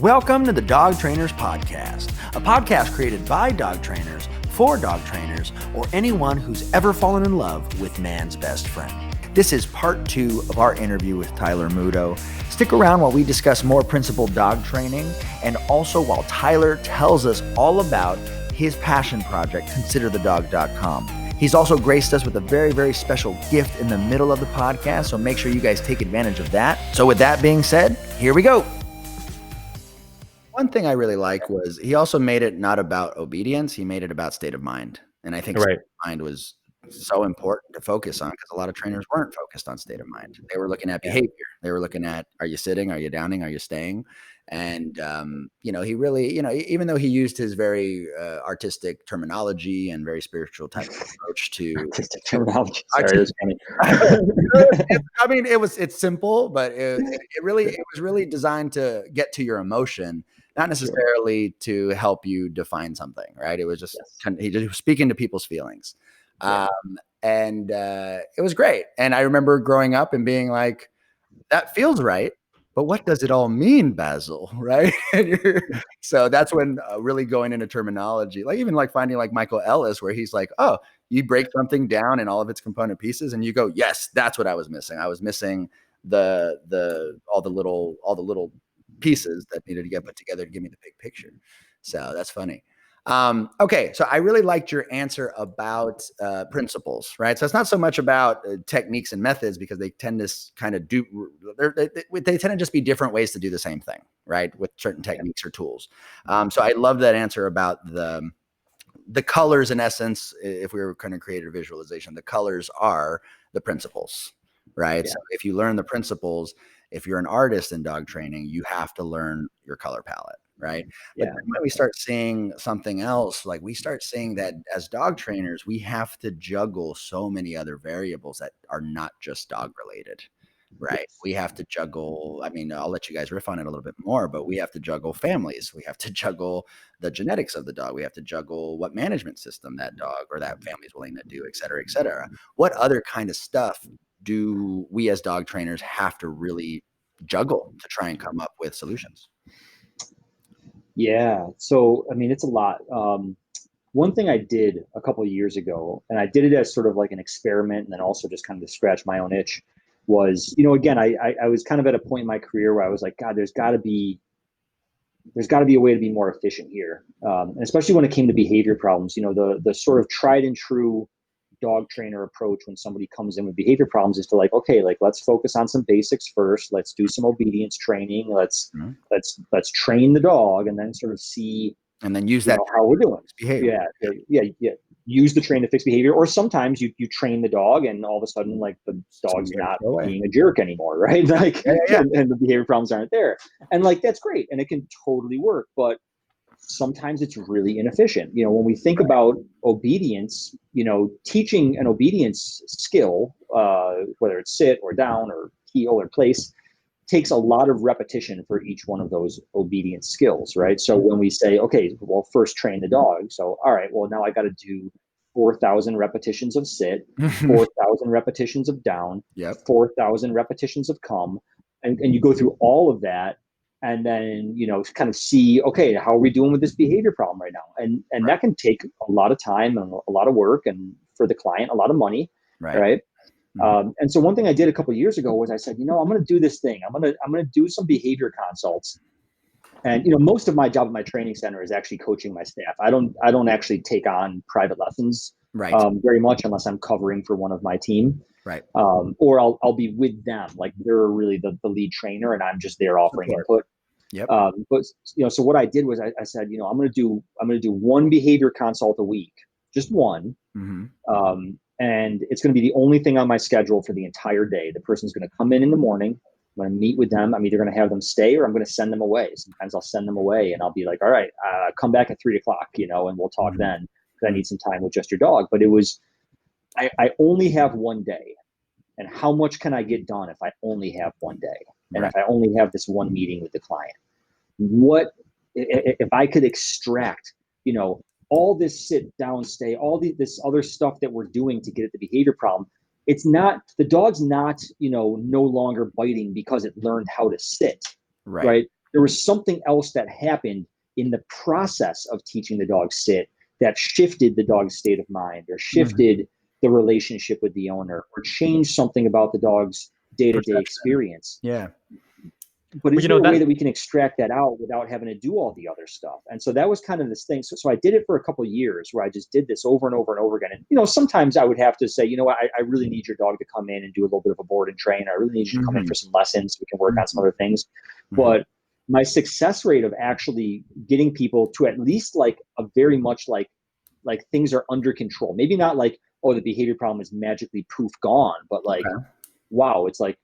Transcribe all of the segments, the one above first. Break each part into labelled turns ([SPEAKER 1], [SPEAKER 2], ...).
[SPEAKER 1] Welcome to the Dog Trainers Podcast, a podcast created by dog trainers for dog trainers or anyone who's ever fallen in love with man's best friend. This is part 2 of our interview with Tyler Muto. Stick around while we discuss more principled dog training and also while Tyler tells us all about his passion project, ConsiderTheDog.com. He's also graced us with a very, very special gift in the middle of the podcast, so make sure you guys take advantage of that. So with that being said, here we go. One thing I really like was he also made it not about obedience. He made it about state of mind. And I think state of mind was so important to focus on because a lot of trainers weren't focused on state of mind. They were looking at behavior. They were looking at, are you sitting? Are you downing? Are you staying? And, he really, even though he used his very artistic terminology and very spiritual type of approach to
[SPEAKER 2] artistic terminology. Sorry, it was funny.
[SPEAKER 1] I mean, it's simple, but it was really designed to get to your emotion, not necessarily to help you define something, right? It was just he was speaking to people's feelings. And it was great. And I remember growing up and being like, that feels right. But what does it all mean, Basil? Right? So that's when really going into terminology, like even like finding like Michael Ellis, where he's like, oh, you break something down in all of its component pieces and you go, yes, that's what I was missing. I was missing all the little pieces that needed to get put together to give me the big picture. So that's funny. Okay. So I really liked your answer about principles, right? So it's not so much about techniques and methods because they tend to kind of they tend to just be different ways to do the same thing, right? With certain techniques or tools. So I love that answer about the colors in essence. If we were going to create a visualization, the colors are the principles, right? Yeah. So if you learn the principles, if you're an artist in dog training, you have to learn your color palette. Right. But then when we start seeing something else, like we start seeing that as dog trainers, we have to juggle so many other variables that are not just dog related. Right. Yes. We have to juggle. I mean, I'll let you guys riff on it a little bit more, but we have to juggle families. We have to juggle the genetics of the dog. We have to juggle what management system that dog or that family is willing to do, et cetera, et cetera. What other kind of stuff do we as dog trainers have to really juggle to try and come up with solutions?
[SPEAKER 2] Yeah. So, I mean, it's a lot. One thing I did a couple of years ago, and I did it as sort of like an experiment and then also just kind of to scratch my own itch was, again, I was kind of at a point in my career where I was like, God, there's got to be a way to be more efficient here. And especially when it came to behavior problems, the sort of tried and true dog trainer approach when somebody comes in with behavior problems is to let's focus on some basics first. Let's do some obedience training. Let's train the dog and then sort of see
[SPEAKER 1] and then use that
[SPEAKER 2] how we're doing.
[SPEAKER 1] Behavior.
[SPEAKER 2] Yeah. Use the train to fix behavior. Or sometimes you train the dog and all of a sudden like the dog's not being a jerk anymore, right? And the behavior problems aren't there. And like that's great and it can totally work, but sometimes it's really inefficient. When we think about obedience, teaching an obedience skill, whether it's sit or down or heel or place, takes a lot of repetition for each one of those obedience skills, right? So when we say, okay, well, first train the dog. So, all right, well, now I got to do 4,000 repetitions of sit, 4,000 repetitions of down, 4,000 repetitions of come. And you go through all of that. And then, kind of see, okay, how are we doing with this behavior problem right now? And that can take a lot of time and a lot of work and for the client, a lot of money, right? Mm-hmm. And so one thing I did a couple of years ago was I said, I'm going to do this thing. I'm going to do some behavior consults. And, most of my job at my training center is actually coaching my staff. I don't actually take on private lessons very much unless I'm covering for one of my team.
[SPEAKER 1] Right.
[SPEAKER 2] Or I'll be with them. Like they're really the lead trainer and I'm just there offering input.
[SPEAKER 1] Yep.
[SPEAKER 2] But so what I did was I said, I'm going to do one behavior consult a week, just one. Mm-hmm. And it's going to be the only thing on my schedule for the entire day. The person's going to come in the morning. I'm going to meet with them. I'm either going to have them stay or I'm going to send them away. Sometimes I'll send them away and I'll be like, all right, come back at 3:00, and we'll talk then because I need some time with just your dog. But it was, I only have one day. And how much can I get done if I only have one day? And if I only have this one meeting with the client? What if I could extract, all this sit down, stay, all this other stuff that we're doing to get at the behavior problem? It's not, the dog's not, no longer biting because it learned how to sit, right? there was something else that happened in the process of teaching the dog sit that shifted the dog's state of mind, or shifted the relationship with the owner, or changed something about the dog's day-to-day experience.
[SPEAKER 1] Yeah.
[SPEAKER 2] But is there a way that we can extract that out without having to do all the other stuff? And so that was kind of this thing. So I did it for a couple of years where I just did this over and over and over again. And, you know, sometimes I would have to say, you know what, I really need your dog to come in and do a little bit of a board and train. I really need you to come in for some lessons so we can work on some other things. But my success rate of actually getting people to at least like a very much like things are under control. Maybe not like, oh, the behavior problem is magically poof gone, but like, wow, it's like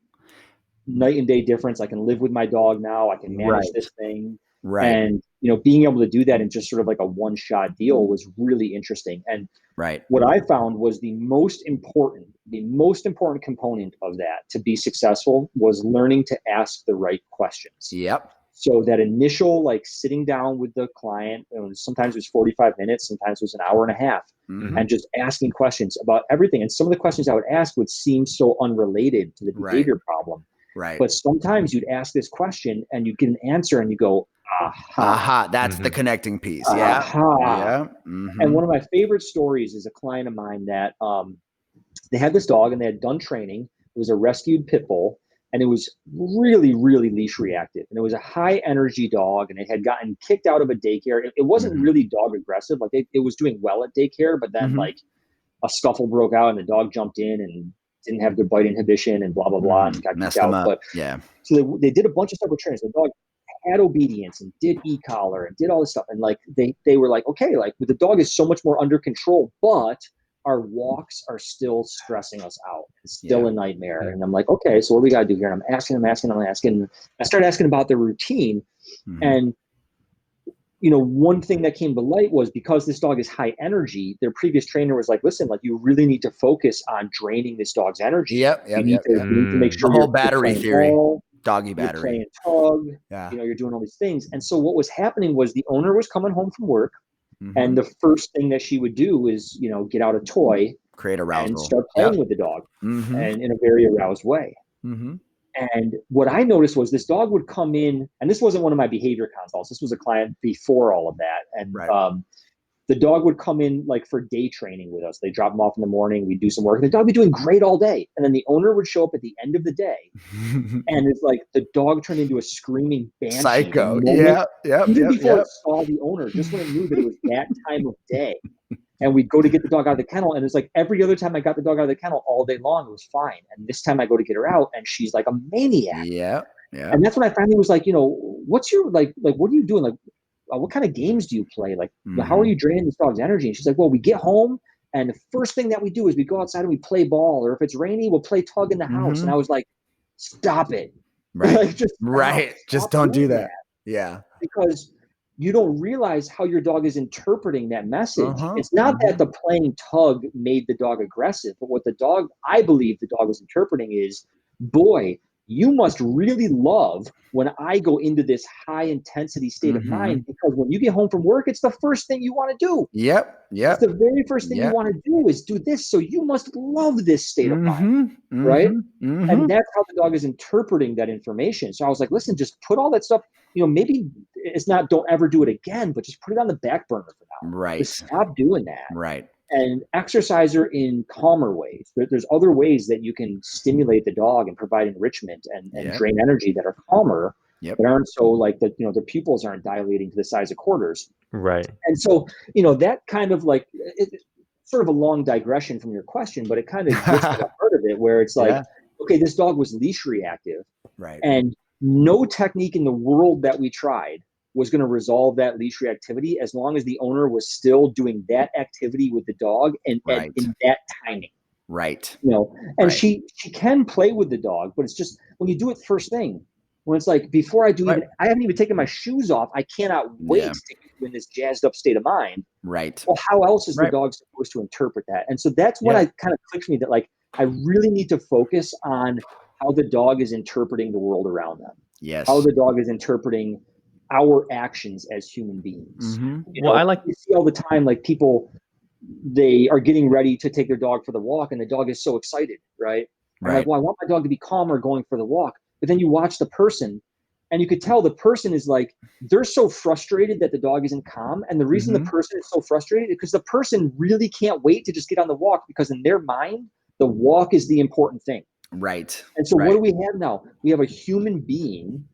[SPEAKER 2] night and day difference. I can live with my dog now. I can manage this thing. And, you know, being able to do that in just sort of like a one-shot deal was really interesting. And what I found was the most important component of that to be successful was learning to ask the right questions. So that initial, like sitting down with the client, sometimes it was 45 minutes, sometimes it was an hour and a half, and just asking questions about everything. And some of the questions I would ask would seem so unrelated to the behavior problem. But sometimes you'd ask this question and you'd get an answer and you go, aha.
[SPEAKER 1] That's the connecting piece. And
[SPEAKER 2] one of my favorite stories is a client of mine that they had this dog and they had done training. It was a rescued pit bull. And it was really, really leash reactive. And it was a high energy dog, and it had gotten kicked out of a daycare. It wasn't really dog aggressive. Like it was doing well at daycare, but then like a scuffle broke out and the dog jumped in and didn't have good bite inhibition and blah, blah, blah, and got kicked out. But so they did a bunch of stuff with trainers. The dog had obedience and did e-collar and did all this stuff. And like they were like, okay, like the dog is so much more under control, but our walks are still stressing us out. It's still a nightmare. And I'm like, okay, so what do we got to do here? And I'm asking. I started asking about the routine. And, you know, one thing that came to light was because this dog is high energy, their previous trainer was like, listen, like you really need to focus on draining this dog's energy. You need to make sure
[SPEAKER 1] the whole battery theory, doggy battery.
[SPEAKER 2] You're playing tug, you know, you're doing all these things. And so what was happening was the owner was coming home from work, and the first thing that she would do is, you know, get out a toy,
[SPEAKER 1] create arousal,
[SPEAKER 2] and start playing with the dog, and in a very aroused way. And what I noticed was this dog would come in, and this wasn't one of my behavior consults. This was a client before all of that. And the dog would come in like for day training with us. They drop him off in the morning. We'd do some work. The dog would be doing great all day. And then the owner would show up at the end of the day. And it's like the dog turned into a screaming banshee.
[SPEAKER 1] Psycho.
[SPEAKER 2] Even before it saw the owner, just when it knew that it was that time of day. And we'd go to get the dog out of the kennel. And it's like every other time I got the dog out of the kennel all day long, it was fine. And this time I go to get her out and she's like a maniac. And that's when I finally was like, you know, what's your, like, what are you doing? Like, what kind of games do you play? Like, how are you draining this dog's energy? And she's like, well, we get home and the first thing that we do is we go outside and we play ball, or if it's rainy, we'll play tug in the house. And I was like, stop it. Like,
[SPEAKER 1] just don't do that.
[SPEAKER 2] Because you don't realize how your dog is interpreting that message. It's not that the playing tug made the dog aggressive, but what I believe the dog was interpreting is, boy, you must really love when I go into this high intensity state of mind, because when you get home from work, it's the first thing you want to do. It's the very first thing you want to do is do this. So you must love this state of mind, right? And that's how the dog is interpreting that information. So I was like, listen, just put all that stuff, you know, maybe it's not, don't ever do it again, but just put it on the back burner for now. Just stop doing that. And exercise her in calmer ways. There's other ways that you can stimulate the dog and provide enrichment and drain energy that are calmer, that aren't so like that, you know, the pupils aren't dilating to the size of quarters. And so, you know, that kind of like, it's sort of a long digression from your question, but it kind of gets to the heart of it, where it's like, okay, this dog was leash reactive, and no technique in the world that we tried was going to resolve that leash reactivity as long as the owner was still doing that activity with the dog and in that timing. You know, and she can play with the dog, but it's just when you do it first thing, when it's like, before I do even, I haven't even taken my shoes off, I cannot wait to get you in this jazzed up state of mind. Well, how else is the dog supposed to interpret that? And so that's when I kind of clicked for me that like, I really need to focus on how the dog is interpreting the world around them. How the dog is interpreting our actions as human beings. You know, you see all the time, like people, they are getting ready to take their dog for the walk and the dog is so excited, right? I'm like, well, I want my dog to be calmer going for the walk. But then you watch the person And you could tell the person is like, they're so frustrated that the dog isn't calm. And the reason the person is so frustrated is because the person really can't wait to just get on the walk, because in their mind, the walk is the important thing.
[SPEAKER 1] Right.
[SPEAKER 2] And so what do we have now? We have a human being,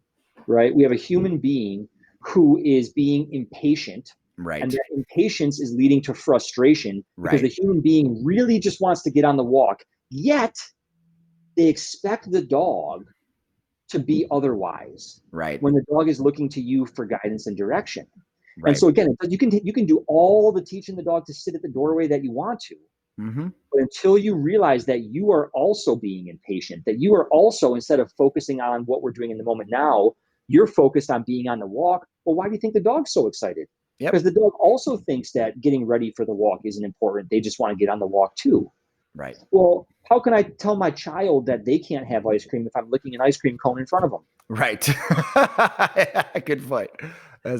[SPEAKER 2] right? We have a human being who is being impatient.
[SPEAKER 1] Right.
[SPEAKER 2] And that impatience is leading to frustration, because the human being really just wants to get on the walk, yet they expect the dog to be otherwise.
[SPEAKER 1] Right.
[SPEAKER 2] When the dog is looking to you for guidance and direction. Right. And so again, you can do all the teaching the dog to sit at the doorway that you want to. But until you realize that you are also being impatient, that you are also, instead of focusing on what we're doing in the moment now, you're focused on being on the walk. Well, why do you think the dog's so excited? Because the dog also thinks that getting ready for the walk isn't important. They just want to get on the walk too.
[SPEAKER 1] Right.
[SPEAKER 2] Well, how can I tell my child that they can't have ice cream if I'm licking an ice cream cone in front of them?
[SPEAKER 1] Right. Good point.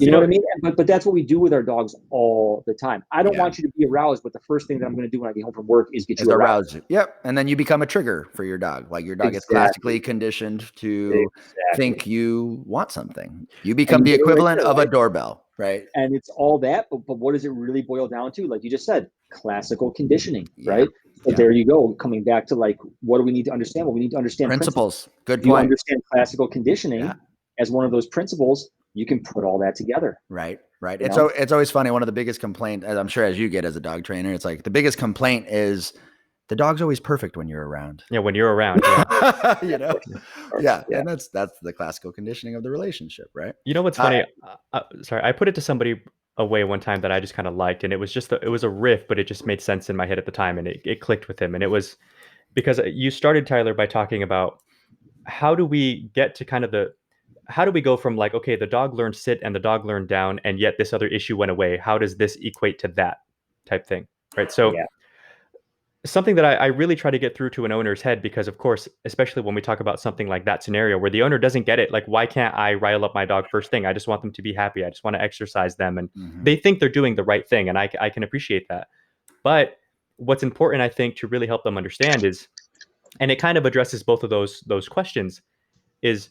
[SPEAKER 2] You know what I mean? But that's what we do with our dogs all the time. I don't want you to be aroused, but the first thing that I'm going to do when I get home from work is get you aroused.
[SPEAKER 1] Yep. And then you become a trigger for your dog. Like your dog is classically conditioned to think you want something. You become the equivalent of a doorbell, right?
[SPEAKER 2] And it's all that, but what does it really boil down to? Like you just said, classical conditioning, right? So there you go. Coming back to like, what do we need to understand? Well, we need to understand principles.
[SPEAKER 1] Good point.
[SPEAKER 2] You understand classical conditioning as one of those principles, you can put all that together.
[SPEAKER 1] Right. Right. It's always funny. One of the biggest complaints, as I'm sure as you get as a dog trainer, it's like the biggest complaint is the dog's always perfect when you're around.
[SPEAKER 3] Yeah. When you're around. Yeah.
[SPEAKER 1] You know? Yeah. And that's the classical conditioning of the relationship. Right.
[SPEAKER 3] You know, what's funny? Sorry. I put it to somebody away one time that I just kind of liked, and it was just, it was a riff, but it just made sense in my head at the time, and it clicked with him. And it was because you started, Tyler, by talking about how do we get to kind of how do we go from like, okay, the dog learned sit and the dog learned down, and yet this other issue went away. How does this equate to that type thing? Right. So something that I really try to get through to an owner's head, because of course, especially when we talk about something like that scenario where the owner doesn't get it, like, why can't I rile up my dog first thing? I just want them to be happy. I just want to exercise them. And they think they're doing the right thing. And I can appreciate that. But what's important, I think, to really help them understand is, and it kind of addresses both of those questions, is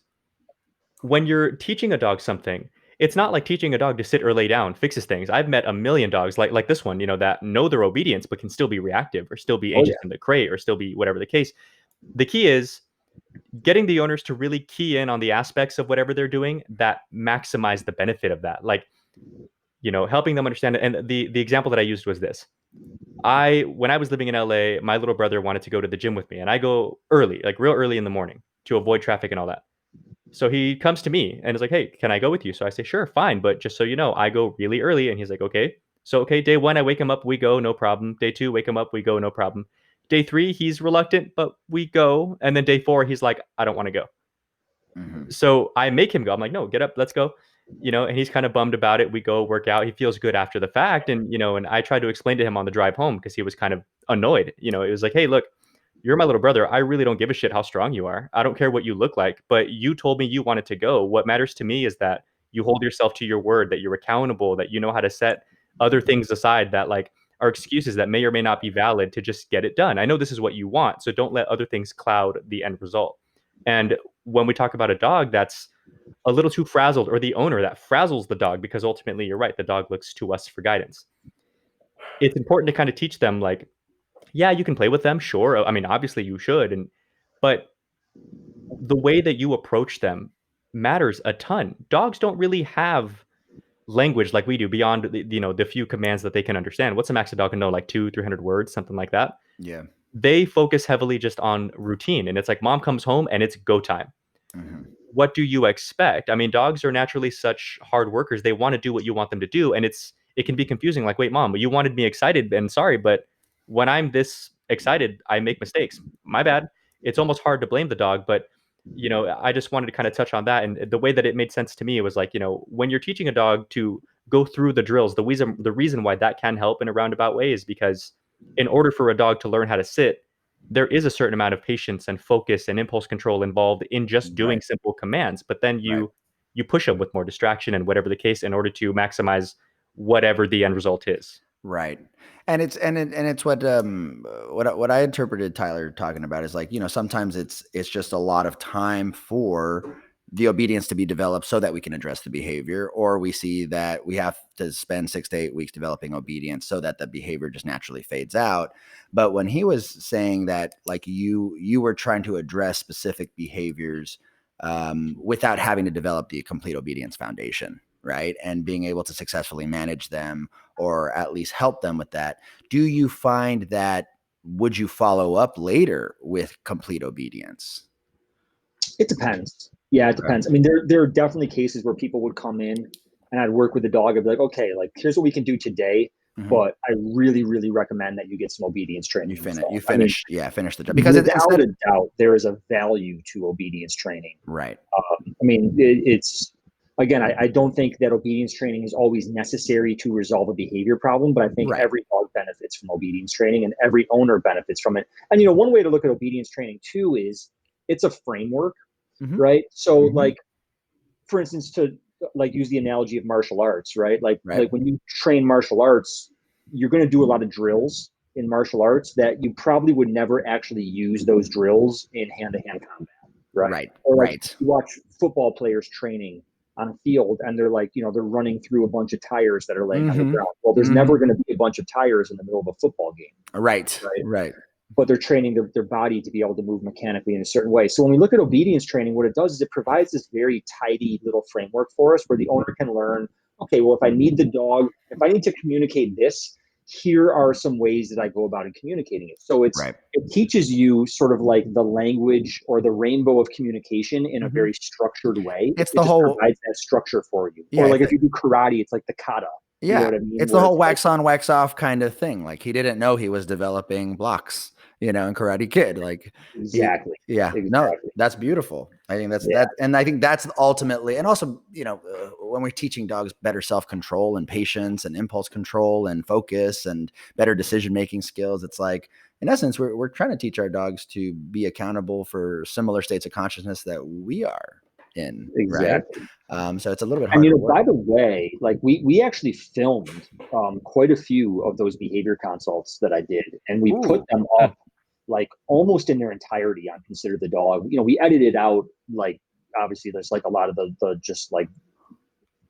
[SPEAKER 3] when you're teaching a dog something, it's not like teaching a dog to sit or lay down fixes things. I've met a million dogs like this one, that know their obedience, but can still be reactive or still be anxious in the crate or still be whatever the case. The key is getting the owners to really key in on the aspects of whatever they're doing that maximize the benefit of that. Like, helping them understand it. And the example that I used was this. When I was living in LA, my little brother wanted to go to the gym with me, and I go early, like real early in the morning to avoid traffic and all that. So he comes to me and is like, hey, can I go with you? So I say, sure, fine. But just so you know, I go really early. And he's like, okay. So, okay, day 1, I wake him up, we go, no problem. Day 2, wake him up, we go, no problem. Day 3, he's reluctant, but we go. And then day 4, he's like, I don't want to go. So I make him go. I'm like, no, get up, let's go. And he's kind of bummed about it. We go work out. He feels good after the fact. And, and I tried to explain to him on the drive home, because he was kind of annoyed. It was like, hey, look, you're my little brother. I really don't give a shit how strong you are. I don't care what you look like, but you told me you wanted to go. What matters to me is that you hold yourself to your word, that you're accountable, that you know how to set other things aside that like are excuses that may or may not be valid to just get it done. I know this is what you want, so don't let other things cloud the end result. And when we talk about a dog that's a little too frazzled, or the owner that frazzles the dog, because ultimately you're right, the dog looks to us for guidance. It's important to kind of teach them, like, yeah, you can play with them, sure. I mean, obviously you should, but the way that you approach them matters a ton. Dogs don't really have language like we do beyond the few commands that they can understand. What's the max a dog can know? Like 200-300 words, something like that.
[SPEAKER 1] Yeah.
[SPEAKER 3] They focus heavily just on routine, and it's like mom comes home and it's go time. What do you expect? I mean, dogs are naturally such hard workers. They want to do what you want them to do, and it can be confusing. Like, wait, mom, you wanted me excited, and sorry, but when I'm this excited, I make mistakes. My bad. It's almost hard to blame the dog, but I just wanted to kind of touch on that. And the way that it made sense to me, it was like, when you're teaching a dog to go through the drills, the reason why that can help in a roundabout way is because in order for a dog to learn how to sit, there is a certain amount of patience and focus and impulse control involved in just doing simple commands. But then you push them with more distraction and whatever the case in order to maximize whatever the end result is.
[SPEAKER 1] Right. And it's what I interpreted Tyler talking about is like, sometimes it's just a lot of time for the obedience to be developed so that we can address the behavior, or we see that we have to spend 6 to 8 weeks developing obedience so that the behavior just naturally fades out. But when he was saying that, like you were trying to address specific behaviors without having to develop the complete obedience foundation, right? And being able to successfully manage them or at least help them with that. Do you find that, would you follow up later with complete obedience?
[SPEAKER 2] It depends. Yeah, it depends. I mean, there are definitely cases where people would come in and I'd work with the dog. I'd be like, okay, like here's what we can do today, but I really, really recommend that you get some obedience training.
[SPEAKER 1] You finish the job, because
[SPEAKER 2] without a doubt, there is a value to obedience training.
[SPEAKER 1] Right.
[SPEAKER 2] I mean, it's again, I don't think that obedience training is always necessary to resolve a behavior problem, but I think every dog benefits from obedience training and every owner benefits from it. And, you know, one way to look at obedience training too is it's a framework, right? So like, for instance, to like use the analogy of martial arts, right? Like when you train martial arts, you're going to do a lot of drills in martial arts that you probably would never actually use those drills in hand-to-hand combat, right? Or like you watch football players training on a field and they're like, you know, they're running through a bunch of tires that are laying on the ground. Well, there's never going to be a bunch of tires in the middle of a football game.
[SPEAKER 1] Right.
[SPEAKER 2] But they're training their body to be able to move mechanically in a certain way. So when we look at obedience training, what it does is it provides this very tidy little framework for us where the owner can learn, okay, well, if I need to communicate this, here are some ways that I go about in communicating it. So it teaches you sort of like the language or the rainbow of communication in a very structured way. It provides that structure for you. Or like if you do karate, it's like the kata.
[SPEAKER 1] Yeah, you know what I mean? It's the whole wax on, wax off kind of thing. Like he didn't know he was developing blocks, you know, in Karate Kid. Like no, that's beautiful. I think that's that, and I think that's ultimately, and also, you know, when we're teaching dogs better self-control and patience and impulse control and focus and better decision-making skills, it's like, in essence, we're trying to teach our dogs to be accountable for similar states of consciousness that we are in.
[SPEAKER 2] Exactly.
[SPEAKER 1] Right? So it's a little bit harder.
[SPEAKER 2] And, you know, by the way, like we actually filmed quite a few of those behavior consults that I did, and we put them up like almost in their entirety on Consider the Dog. You know, we edited out, like, obviously there's like a lot of the just like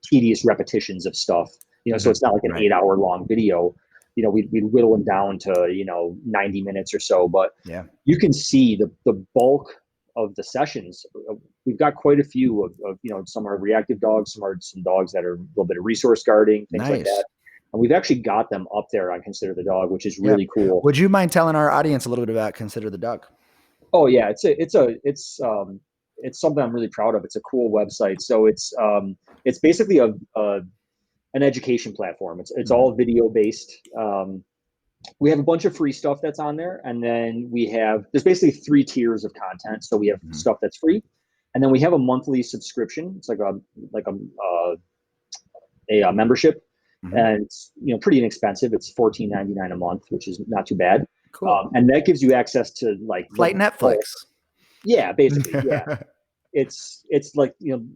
[SPEAKER 2] tedious repetitions of stuff, you know, so it's not like an 8-hour long video. You know, we'd whittle them down to, you know, 90 minutes or so, but you can see the bulk of the sessions. We've got quite a few of, you know, some are reactive dogs, some dogs that are a little bit of resource guarding, things like that. And we've actually got them up there on Consider the Dog, which is really cool.
[SPEAKER 1] Would you mind telling our audience a little bit about Consider the Dog?
[SPEAKER 2] Oh yeah, it's something I'm really proud of. It's a cool website. So it's basically an education platform. It's all video based. We have a bunch of free stuff that's on there, and then there's basically 3 tiers of content. So we have stuff that's free, and then we have a monthly subscription. It's like a membership. And it's, you know, pretty inexpensive. It's $14.99 a month, which is not too bad.
[SPEAKER 1] Cool.
[SPEAKER 2] And that gives you access to like
[SPEAKER 1] Netflix.
[SPEAKER 2] Yeah, basically. Yeah. It's like, you know,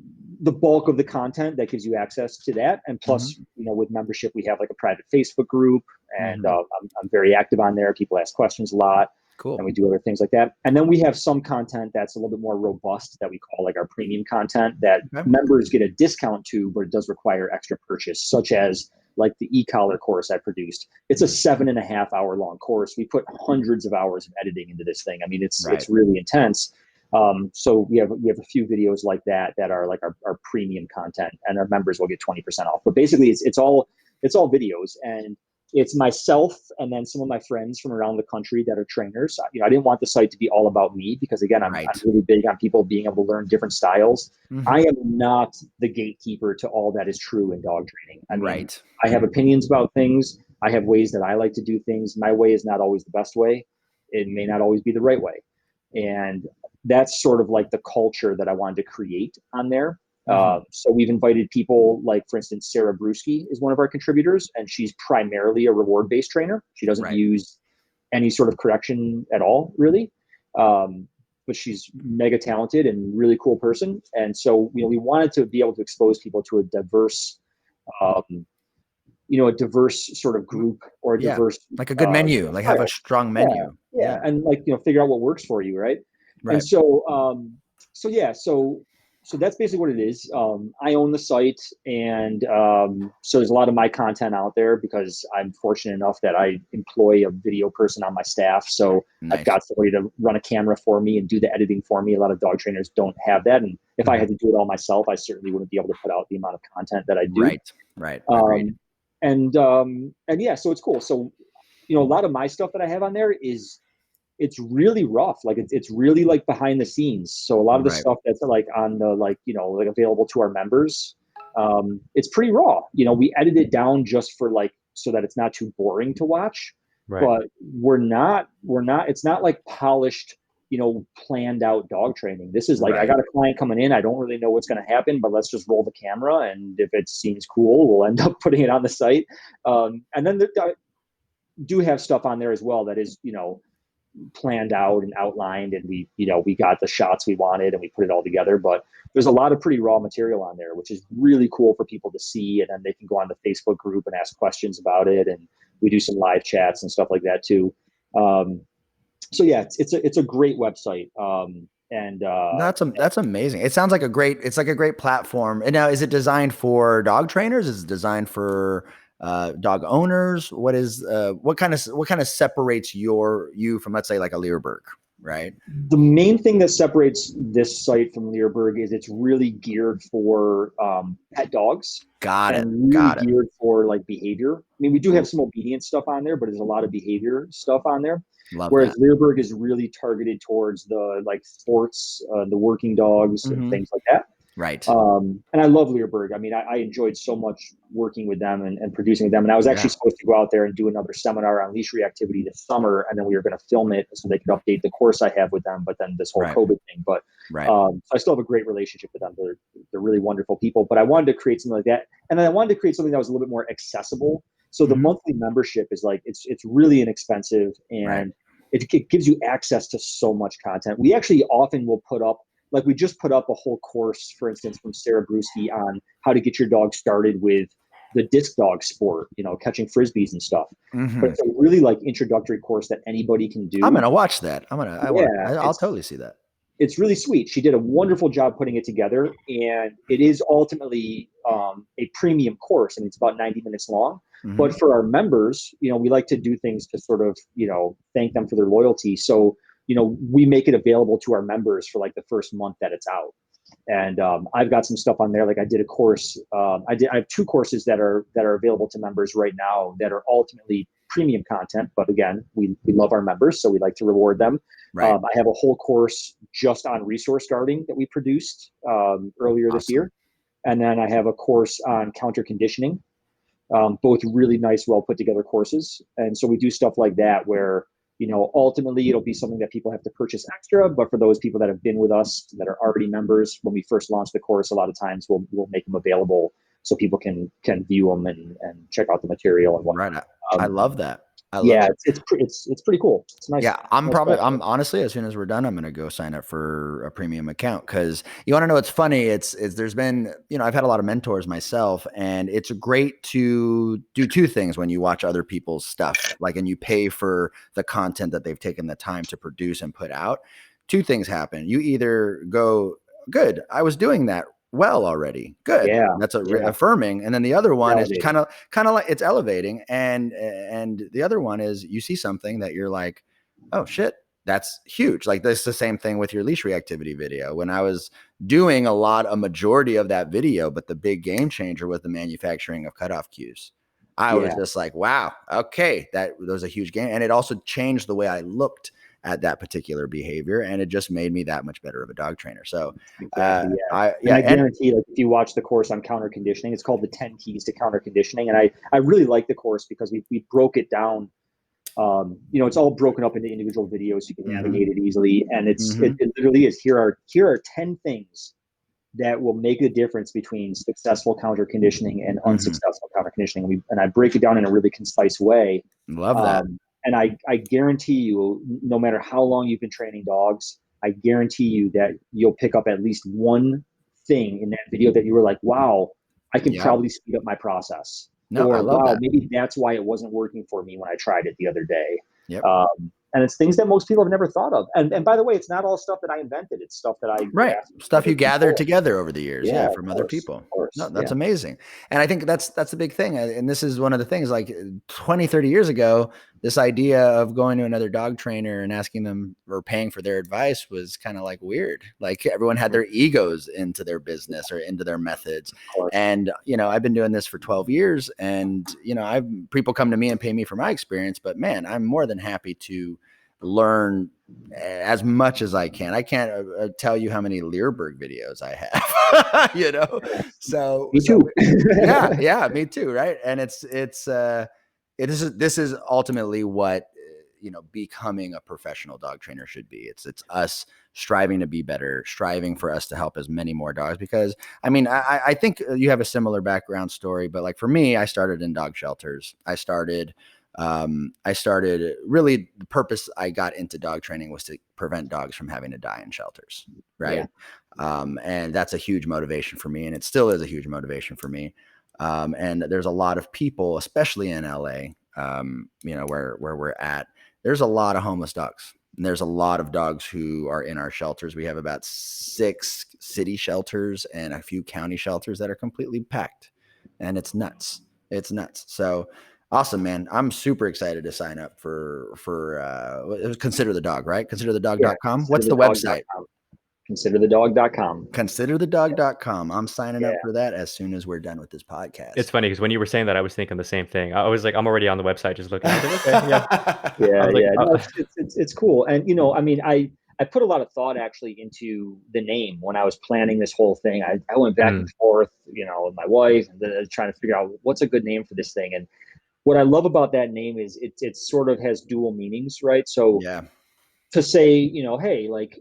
[SPEAKER 2] the bulk of the content that gives you access to that. And plus, you know, with membership, we have like a private Facebook group, and I'm very active on there. People ask questions a lot.
[SPEAKER 1] Cool.
[SPEAKER 2] And we do other things like that. And then we have some content that's a little bit more robust that we call like our premium content that members get a discount to, but it does require extra purchase, such as like the e-collar course I produced. It's a 7.5 hour long course. We put hundreds of hours of editing into this thing. I mean, it's really intense. So we have a few videos like that are like our premium content, and our members will get 20% off. But basically it's all videos, and it's myself and then some of my friends from around the country that are trainers. You know, I didn't want the site to be all about me, because again, I'm really big on people being able to learn different styles. I am not the gatekeeper to all that is true in dog training. I mean, I have opinions about things. I have ways that I like to do things. My way is not always the best way. It may not always be the right way. And that's sort of like the culture that I wanted to create on there. So we've invited people like, for instance, Sarah Brewski is one of our contributors, and she's primarily a reward-based trainer. She doesn't use any sort of correction at all, really. But she's mega talented and really cool person. And so, you know, we wanted to be able to expose people to a diverse, you know, a diverse sort of group, or a diverse,
[SPEAKER 1] like a good menu, like have a strong menu.
[SPEAKER 2] And like, you know, figure out what works for you. Right. And so, so So that's basically what it is. I own the site, and so there's a lot of my content out there because I'm fortunate enough that I employ a video person on my staff. So I've got somebody to run a camera for me and do the editing for me. A lot of dog trainers don't have that, and if I had to do it all myself, I certainly wouldn't be able to put out the amount of content that I do.
[SPEAKER 1] Right.
[SPEAKER 2] And yeah, so it's cool. So a lot of my stuff that I have on there it's really rough. Like it's really like behind the scenes. So a lot of the stuff that's like on the like available to our members, it's pretty raw. We edit it down just for like so that it's not too boring to watch. But we're not. It's not like polished, planned out dog training. This is like I got a client coming in. I don't really know what's going to happen, but let's just roll the camera, and if it seems cool, we'll end up putting it on the site. And then I do have stuff on there as well that is planned out and outlined, and we got the shots we wanted and we put it all together. But there's a lot of pretty raw material on there, which is really cool for people to see, and then they can go on the Facebook group and ask questions about it, and we do some live chats and stuff like that too. So yeah, it's a great website. And
[SPEAKER 1] that's amazing. It sounds like a great platform. And now, is it designed for dog trainers? Is it designed for dog owners? What kind of separates you from, let's say, like a Leerburg, right?
[SPEAKER 2] The main thing that separates this site from Leerburg is it's really geared for pet dogs.
[SPEAKER 1] Got it.
[SPEAKER 2] Geared for like behavior. I mean, we do have some obedience stuff on there, but there's a lot of behavior stuff on there. Whereas Leerburg is really targeted towards the like sports, the working dogs and things like that.
[SPEAKER 1] Right.
[SPEAKER 2] And I love Leerburg. I mean, I enjoyed so much working with them and producing with them. And I was actually supposed to go out there and do another seminar on leash reactivity this summer. And then we were going to film it so they could update the course I have with them. But then this whole COVID thing. But so I still have a great relationship with them. They're really wonderful people. But I wanted to create something like that. And then I wanted to create something that was a little bit more accessible. So the monthly membership is like, it's really inexpensive, and it gives you access to so much content. We actually often will put up, like we just put up a whole course, for instance, from Sarah Brewski on how to get your dog started with the disc dog sport, catching Frisbees and stuff. But it's a really like introductory course that anybody can do.
[SPEAKER 1] I'm going to watch that. I'll totally see that.
[SPEAKER 2] It's really sweet. She did a wonderful job putting it together, and it is ultimately a premium course. I mean, it's about 90 minutes long. But for our members, we like to do things to sort of, thank them for their loyalty. So, we make it available to our members for like the first month that it's out. And I've got some stuff on there. Like I did a course. I have 2 courses that are available to members right now that are ultimately premium content. But again, we love our members, so we like to reward them. I have a whole course just on resource guarding that we produced earlier this year. And then I have a course on counter conditioning. Both really nice, well put together courses. And so we do stuff like that where, ultimately it'll be something that people have to purchase extra. But for those people that have been with us, that are already members, when we first launch the course, a lot of times we'll make them available so people can view them and check out the material and whatnot.
[SPEAKER 1] I love that.
[SPEAKER 2] It's pretty cool. It's nice.
[SPEAKER 1] Yeah, I'm honestly, as soon as we're done, I'm going to go sign up for a premium account, because you want to know what's funny. It's there's been, I've had a lot of mentors myself, and it's great to do 2 things when you watch other people's stuff, like, and you pay for the content that they've taken the time to produce and put out. 2 things happen. You either go, good, I was doing that well already. Good. Yeah. That's affirming. And then the other one is kind of like it's elevating. And the other one is you see something that you're like, oh shit, that's huge. Like this is the same thing with your leash reactivity video. When I was doing a majority of that video, but the big game changer was the manufacturing of cutoff cues. I was just like, wow, okay, that was a huge game. And it also changed the way I looked at that particular behavior, and it just made me that much better of a dog trainer. So
[SPEAKER 2] I guarantee, like, if you watch the course on counter conditioning, it's called the 10 keys to counter conditioning, and I really like the course because we broke it down. It's all broken up into individual videos, so you can navigate it easily, and it literally is, here are 10 things that will make the difference between successful counter conditioning and unsuccessful counter conditioning, and I break it down in a really concise way.
[SPEAKER 1] Love that.
[SPEAKER 2] And I guarantee you, no matter how long you've been training dogs, I guarantee you that you'll pick up at least one thing in that video that you were like, wow, I can probably speed up my process.
[SPEAKER 1] No, I love that.
[SPEAKER 2] Maybe that's why it wasn't working for me when I tried it the other day.
[SPEAKER 1] Yep.
[SPEAKER 2] And it's things that most people have never thought of. And by the way, it's not all stuff that I invented. It's stuff that I
[SPEAKER 1] stuff you gathered together over the years, from other people. No, that's amazing. And I think that's the big thing. And this is one of the things, like 20, 30 years ago, this idea of going to another dog trainer and asking them or paying for their advice was kind of like weird. Like everyone had their egos into their business or into their methods. And, I've been doing this for 12 years and, people come to me and pay me for my experience, but man, I'm more than happy to learn as much as I can. I can't tell you how many Learberg videos I have, so
[SPEAKER 2] me too.
[SPEAKER 1] yeah, me too. Right. And this is ultimately what, becoming a professional dog trainer should be. It's us striving to be better, striving for us to help as many more dogs, because I think you have a similar background story, but like for me, I started in dog shelters. I started really, the purpose I got into dog training was to prevent dogs from having to die in shelters. Right. Yeah. And that's a huge motivation for me. And it still is a huge motivation for me. And there's a lot of people, especially in LA, where we're at, there's a lot of homeless dogs. And there's a lot of dogs who are in our shelters. We have about 6 city shelters and a few county shelters that are completely packed. And it's nuts. So awesome, man. I'm super excited to sign up for Consider the Dog, right? ConsiderTheDog.com. What's the website?
[SPEAKER 2] ConsiderTheDog.com.
[SPEAKER 1] ConsiderTheDog.com. I'm signing up for that as soon as we're done with this podcast.
[SPEAKER 3] It's funny because when you were saying that, I was thinking the same thing. I was like, I'm already on the website just looking. I was like, okay,
[SPEAKER 2] No, it's cool. And I put a lot of thought actually into the name when I was planning this whole thing. I went back and forth, with my wife and trying to figure out what's a good name for this thing. And what I love about that name is it sort of has dual meanings, right? So to say, hey, like,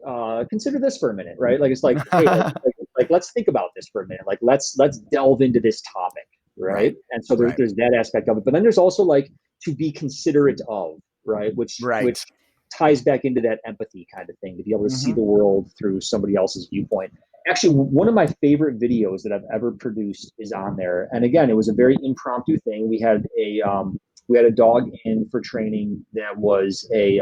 [SPEAKER 2] consider this for a minute, right? Like, it's like, hey, like, let's think about this for a minute. Like, let's delve into this topic, right? And so there's that aspect of it. But then there's also like to be considerate of, right? Which ties back into that empathy kind of thing, to be able to see the world through somebody else's viewpoint. Actually, one of my favorite videos that I've ever produced is on there. And again, it was a very impromptu thing. We had a dog in for training that was a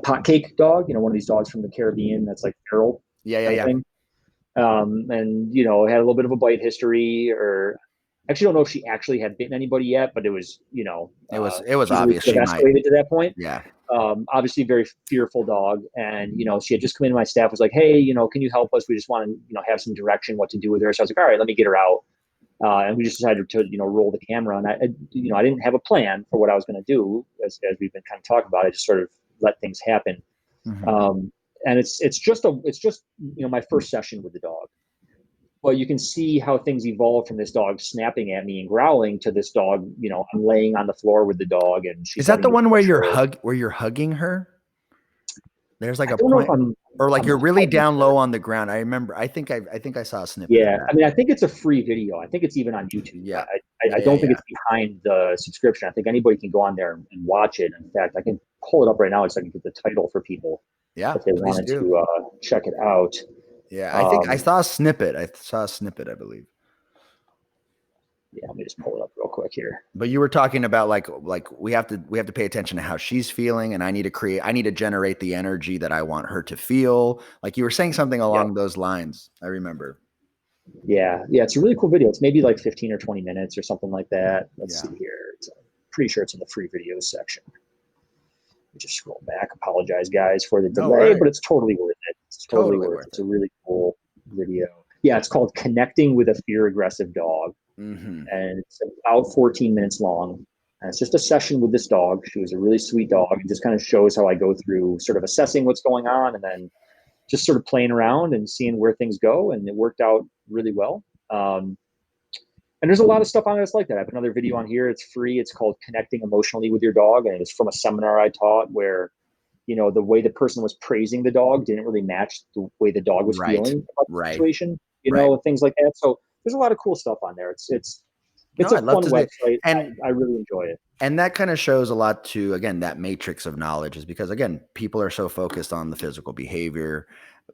[SPEAKER 2] pot cake dog, one of these dogs from the Caribbean that's like feral. And, had a little bit of a bite history, or actually don't know if she actually had bitten anybody yet, but it was,
[SPEAKER 1] it was obvious she
[SPEAKER 2] escalated to that point.
[SPEAKER 1] Yeah.
[SPEAKER 2] Obviously very fearful dog. And, she had just come in, my staff was like, hey, can you help us? We just want to, have some direction what to do with her. So I was like, all right, let me get her out. And we just decided to, roll the camera. And I didn't have a plan for what I was going to do, as we've been kind of talking about. I just sort of let things happen. And it's just my first session with the dog. Well, you can see how things evolve from this dog snapping at me and growling to this dog, I'm laying on the floor with the dog. And she's
[SPEAKER 1] Is that the one where you're hugging her? There's like a point, or like you're really down low on the ground. I remember. I think I saw a snippet.
[SPEAKER 2] Yeah, I think it's a free video. I think it's even on YouTube.
[SPEAKER 1] Yeah,
[SPEAKER 2] I don't think it's behind the subscription. I think anybody can go on there and watch it. In fact, I can pull it up right now so I can get the title for people.
[SPEAKER 1] Yeah,
[SPEAKER 2] if they wanted to check it out.
[SPEAKER 1] Yeah, I think I saw a snippet. I believe.
[SPEAKER 2] Yeah, let me just pull it up real quick here.
[SPEAKER 1] But you were talking about like we have to pay attention to how she's feeling, and I need to generate the energy that I want her to feel. Like you were saying something along those lines. I remember.
[SPEAKER 2] Yeah, it's a really cool video. It's maybe like 15 or 20 minutes or something like that. Let's see here. Pretty sure it's in the free videos section. Let me just scroll back. Apologize, guys, for the delay, but it's totally worth it. It's totally worth it. It's a really cool video. Yeah, it's called Connecting with a Fear-Aggressive Dog. And it's about 14 minutes long. And it's just a session with this dog. She was a really sweet dog. It just kind of shows how I go through sort of assessing what's going on and then just sort of playing around and seeing where things go. And it worked out really well. And there's a lot of stuff on it that's like that. I have another video on here. It's free. It's called Connecting Emotionally with Your Dog. And it's from a seminar I taught where, the way the person was praising the dog didn't really match the way the dog was feeling about the situation, things like that. So there's a lot of cool stuff on there. It's a fun website, and I really enjoy it.
[SPEAKER 1] And that kind of shows a lot to, again, that matrix of knowledge, is because, again, people are so focused on the physical behavior,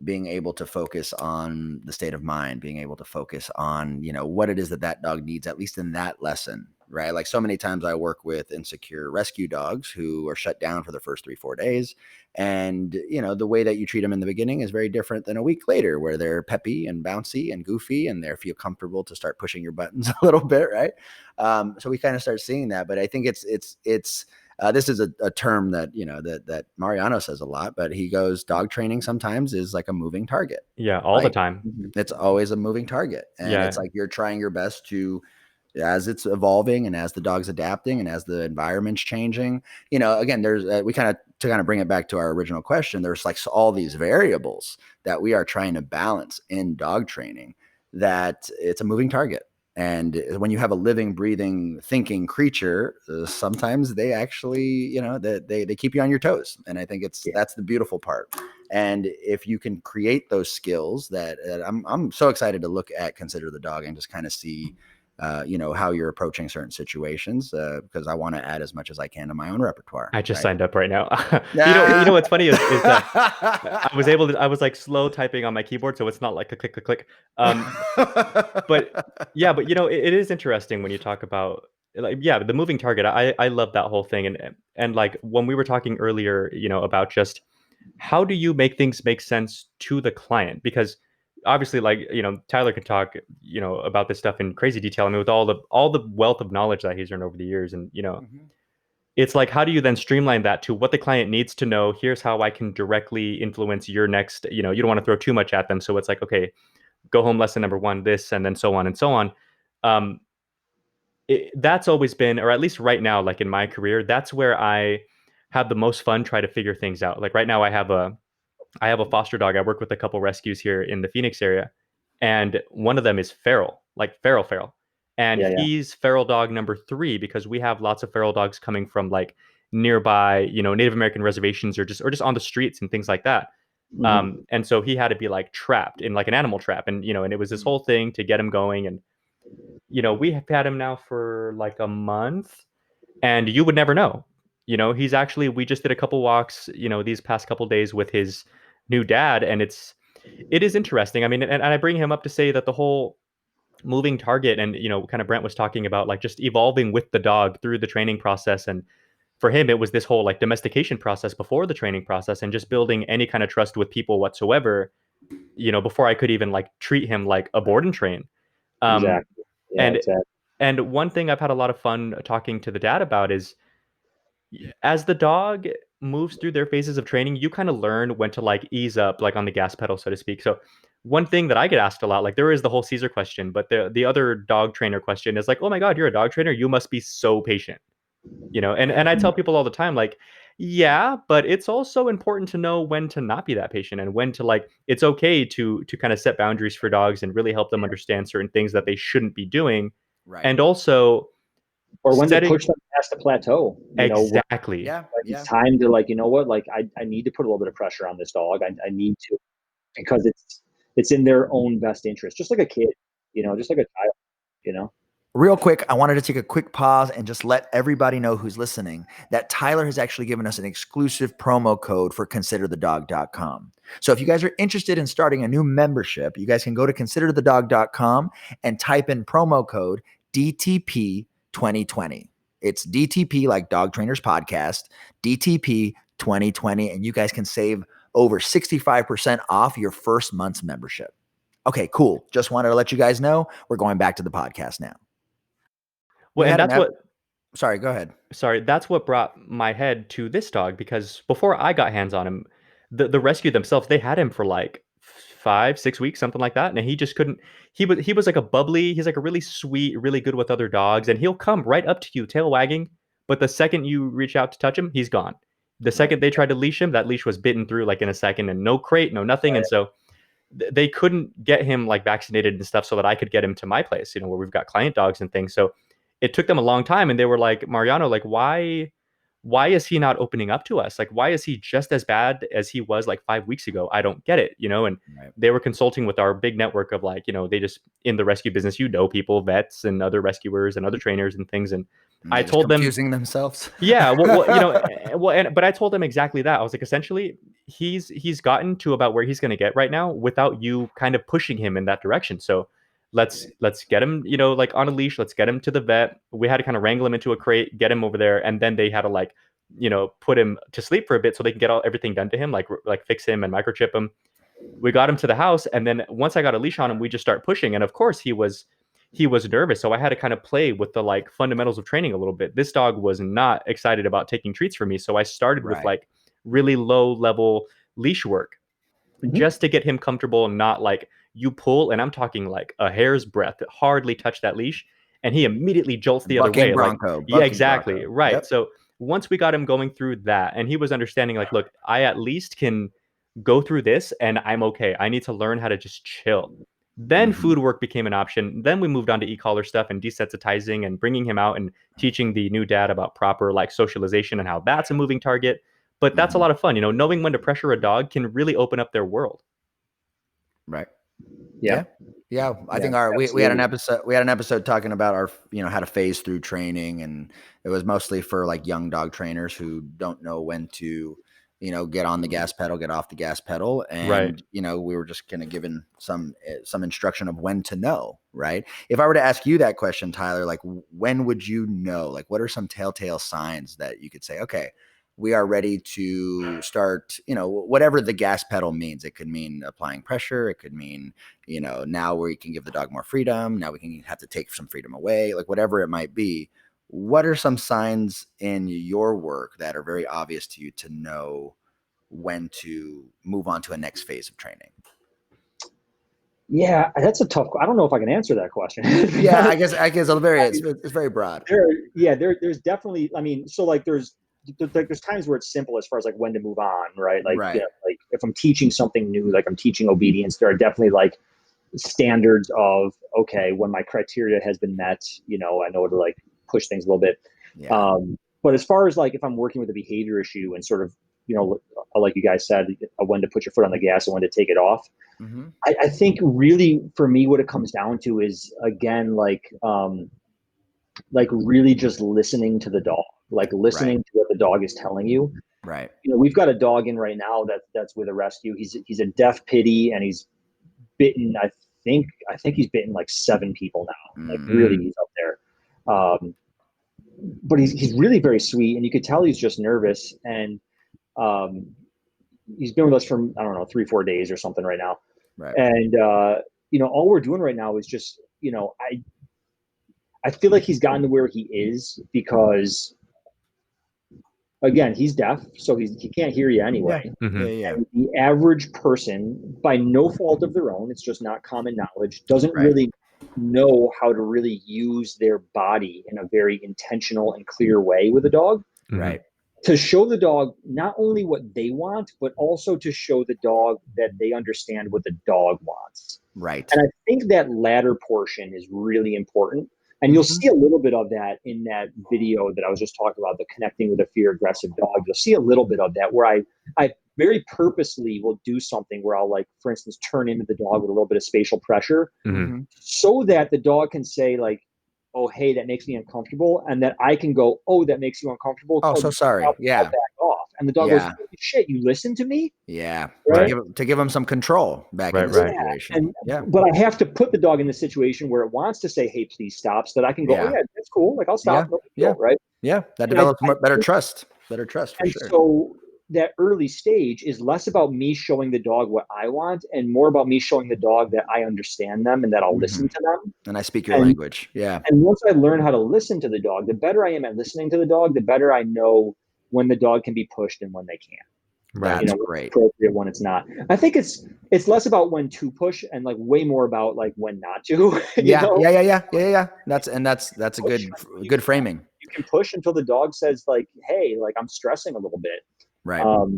[SPEAKER 1] being able to focus on the state of mind, being able to focus on, what it is that dog needs, at least in that lesson, right? Like so many times I work with insecure rescue dogs who are shut down for the first 3-4 days. And, you know, the way that you treat them in the beginning is very different than a week later, where they're peppy and bouncy and goofy and they feel comfortable to start pushing your buttons a little bit, right? So we kind of start seeing that. But I think it's this is a term that, you know, that Mariano says a lot, but he goes, dog training sometimes is like a moving target.
[SPEAKER 3] Yeah, all the time.
[SPEAKER 1] It's always a moving target. And it's like you're trying your best to, as it's evolving and as the dog's adapting and as the environment's changing, you know, again, there's we kind of to kind of bring it back to our original question, there's like all these variables that we are trying to balance in dog training, that it's a moving target. And when you have a living, breathing, thinking creature, sometimes they actually, you know, they keep you on your toes. And I think that's the beautiful part. And if you can create those skills that I'm so excited to look at Consider the Dog and just kind of see, you know, how you're approaching certain situations, because I want to add as much as I can to my own repertoire.
[SPEAKER 3] I just signed up right now. You know what's funny is that I was like slow typing on my keyboard, so it's not like a click, click, click. But you know, it is interesting when you talk about like, the moving target. I love that whole thing. And like when we were talking earlier, you know, about just how do you make things make sense to the client? Because obviously, like, you know, Tyler can talk, you know, about this stuff in crazy detail. I mean, with all the wealth of knowledge that he's earned over the years, and, you know, it's like, how do you then streamline that to what the client needs to know? Here's how I can directly influence your next, you know, you don't want to throw too much at them. So it's like, okay, go home lesson number 1, this, and then so on and so on. That's always been, or at least right now, like in my career, that's where I have the most fun trying to figure things out. Like right now I have a foster dog. I work with a couple rescues here in the Phoenix area, and one of them is feral, like feral. And he's feral dog number 3, because we have lots of feral dogs coming from like nearby, you know, Native American reservations or just on the streets and things like that. And so he had to be like trapped in like an animal trap. And, you know, and it was this whole thing to get him going. And, you know, we have had him now for like a month, and you would never know. You know, we just did a couple walks, you know, these past couple days with his new dad, and it is interesting. I mean, and I bring him up to say that the whole moving target, and, you know, kind of Brent was talking about like just evolving with the dog through the training process. And for him, it was this whole like domestication process before the training process, and just building any kind of trust with people whatsoever, you know, before I could even like treat him like a board and train.
[SPEAKER 2] Exactly. Yeah, exactly.
[SPEAKER 3] And one thing I've had a lot of fun talking to the dad about is, as the dog moves through their phases of training, you kind of learn when to like ease up, like on the gas pedal, so to speak. So one thing that I get asked a lot, like there is the whole Caesar question, but the other dog trainer question is like, oh my God, you're a dog trainer. You must be so patient, you know? And I tell people all the time, like, yeah, but it's also important to know when to not be that patient, and when to like, it's okay to kind of set boundaries for dogs and really help them understand certain things that they shouldn't be doing.
[SPEAKER 1] Right.
[SPEAKER 3] And also,
[SPEAKER 2] or when to push them past the plateau.
[SPEAKER 3] Exactly.
[SPEAKER 2] Like it's time to, like, you know what, like I need to put a little bit of pressure on this dog. I need to, because it's in their own best interest, just like a kid, you know, just like a child, you know.
[SPEAKER 1] Real quick, I wanted to take a quick pause and just let everybody know who's listening that Tyler has actually given us an exclusive promo code for ConsiderTheDog.com. So if you guys are interested in starting a new membership, you guys can go to ConsiderTheDog.com and type in promo code DTP 2020. It's DTP, like Dog Trainers Podcast, DTP 2020, and you guys can save over 65% off your first month's membership. Okay, cool. Just wanted to let you guys know we're going back to the podcast now.
[SPEAKER 3] Well, and that's what.
[SPEAKER 1] Sorry, go ahead.
[SPEAKER 3] Sorry, that's what brought my head to this dog, because before I got hands on him, the rescue themselves, they had him for like 5-6 weeks, something like that, and he just couldn't. He was like a bubbly. He's like a really sweet, really good with other dogs, and he'll come right up to you, tail wagging. But the second you reach out to touch him, he's gone. The second they tried to leash him, that leash was bitten through like in a second, and no crate, no nothing, and so they couldn't get him like vaccinated and stuff so that I could get him to my place, you know, where we've got client dogs and things. So it took them a long time, and they were like, Mariano, like, why is he not opening up to us? Like, why is he just as bad as he was like 5 weeks ago? I don't get it, you know? And they were consulting with our big network of like, you know, they just, in the rescue business, you know, people, vets and other rescuers and other trainers and things. And I told them,
[SPEAKER 1] confusing themselves.
[SPEAKER 3] Yeah. Well, you know, but I told them exactly that. I was like, essentially, he's gotten to about where he's going to get right now without you kind of pushing him in that direction. So let's get him, you know, like on a leash, let's get him to the vet. We had to kind of wrangle him into a crate, get him over there, and then they had to like, you know, put him to sleep for a bit so they can get everything done to him, like fix him and microchip him. We got him to the house, and then once I got a leash on him, we just start pushing, and of course he was nervous, so I had to kind of play with the like fundamentals of training a little bit. This dog was not excited about taking treats from me, so I started with like really low level leash work just to get him comfortable and not like you pull, and I'm talking like a hair's breadth, hardly touch that leash, and he immediately jolts the other way.
[SPEAKER 1] Bronco,
[SPEAKER 3] yeah, exactly.
[SPEAKER 1] Bronco.
[SPEAKER 3] Right.
[SPEAKER 1] Yep.
[SPEAKER 3] So once we got him going through that, and he was understanding like, look, I at least can go through this and I'm okay. I need to learn how to just chill. Then food work became an option. Then we moved on to e-collar stuff and desensitizing and bringing him out and teaching the new dad about proper like socialization and how that's a moving target. But that's a lot of fun, you know, knowing when to pressure a dog can really open up their world.
[SPEAKER 1] Right.
[SPEAKER 2] Yeah.
[SPEAKER 1] I think we had an episode talking about our, you know, how to phase through training, and it was mostly for like young dog trainers who don't know when to, you know, get on the gas pedal, get off the gas pedal. And, you know, we were just kind of given some instruction of when to know, right? If I were to ask you that question, Tyler, like when would you know, like what are some telltale signs that you could say, okay, we are ready to start, you know, whatever the gas pedal means. It could mean applying pressure. It could mean, you know, now we can give the dog more freedom. Now we can have to take some freedom away, like whatever it might be. What are some signs in your work that are very obvious to you to know when to move on to a next phase of training?
[SPEAKER 2] Yeah, that's a tough. I don't know if I can answer that question.
[SPEAKER 1] Yeah, I guess it's very broad.
[SPEAKER 2] There's definitely. I mean, so like there's times where it's simple as far as like when to move on, right? Like, you know, like if I'm teaching something new, like I'm teaching obedience, there are definitely like standards of, okay, when my criteria has been met, you know, I know to like push things a little bit.
[SPEAKER 1] Yeah.
[SPEAKER 2] But as far as like if I'm working with a behavior issue and sort of, you know, like you guys said, when to put your foot on the gas and when to take it off. I think really for me, what it comes down to is again, like really just listening to the dog, like listening to what the dog is telling you.
[SPEAKER 1] Right.
[SPEAKER 2] You know, we've got a dog in right now that's with a rescue. He's a deaf pitty, and he's bitten. I think he's bitten like 7 people now. Like really, he's up there. But he's really very sweet, and you could tell he's just nervous. And he's been with us for, I don't know, 3-4 days or something right now.
[SPEAKER 1] Right.
[SPEAKER 2] And you know, all we're doing right now is just, you know, I feel like he's gotten to where he is because, again, he's deaf, so he can't hear you anyway.
[SPEAKER 1] Yeah.
[SPEAKER 2] And the average person, by no fault of their own, it's just not common knowledge, doesn't really know how to really use their body in a very intentional and clear way with a dog.
[SPEAKER 1] Right.
[SPEAKER 2] To show the dog not only what they want, but also to show the dog that they understand what the dog wants.
[SPEAKER 1] Right.
[SPEAKER 2] And I think that latter portion is really important. And you'll see a little bit of that in that video that I was just talking about, the connecting with a fear aggressive dog. You'll see a little bit of that where I very purposely will do something where I'll, like, for instance, turn into the dog with a little bit of spatial pressure so that the dog can say like, oh, hey, that makes me uncomfortable. And that I can go, oh, that makes you uncomfortable.
[SPEAKER 1] Oh, so sorry.
[SPEAKER 2] I'll back off. And the dog goes, holy shit, you listen to me?
[SPEAKER 1] Yeah.
[SPEAKER 2] Right?
[SPEAKER 1] To give them some control back in the situation.
[SPEAKER 2] But I have to put the dog in the situation where it wants to say, hey, please stop, so that I can go, oh, yeah, that's cool. Like, I'll stop. Right?
[SPEAKER 1] Yeah. That develops better trust for sure.
[SPEAKER 2] So that early stage is less about me showing the dog what I want and more about me showing the dog that I understand them and that I'll listen to them.
[SPEAKER 1] And I speak your language. Yeah.
[SPEAKER 2] And once I learn how to listen to the dog, the better I am at listening to the dog, the better I know when the dog can be pushed and when they can't.
[SPEAKER 1] Right.
[SPEAKER 2] You know,
[SPEAKER 1] great.
[SPEAKER 2] Appropriate when it's not. I think it's less about when to push and like way more about like when not to.
[SPEAKER 1] Yeah. That's a good framing.
[SPEAKER 2] You can push until the dog says like, hey, like I'm stressing a little bit.
[SPEAKER 1] Right.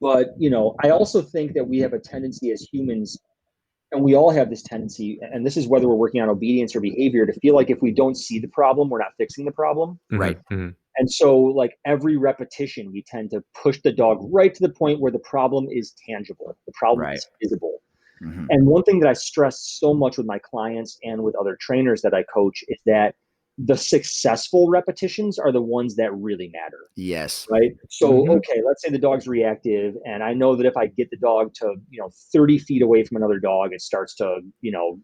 [SPEAKER 2] But you know, I also think that we have a tendency as humans, and we all have this tendency, and this is whether we're working on obedience or behavior, to feel like if we don't see the problem, we're not fixing the problem.
[SPEAKER 1] Right.
[SPEAKER 2] And so like every repetition, we tend to push the dog right to the point where the problem is tangible. The problem is visible. And one thing that I stress so much with my clients and with other trainers that I coach is that the successful repetitions are the ones that really matter.
[SPEAKER 1] Yes.
[SPEAKER 2] Right. So, okay, let's say the dog's reactive, and I know that if I get the dog to, 30 feet away from another dog, it starts to,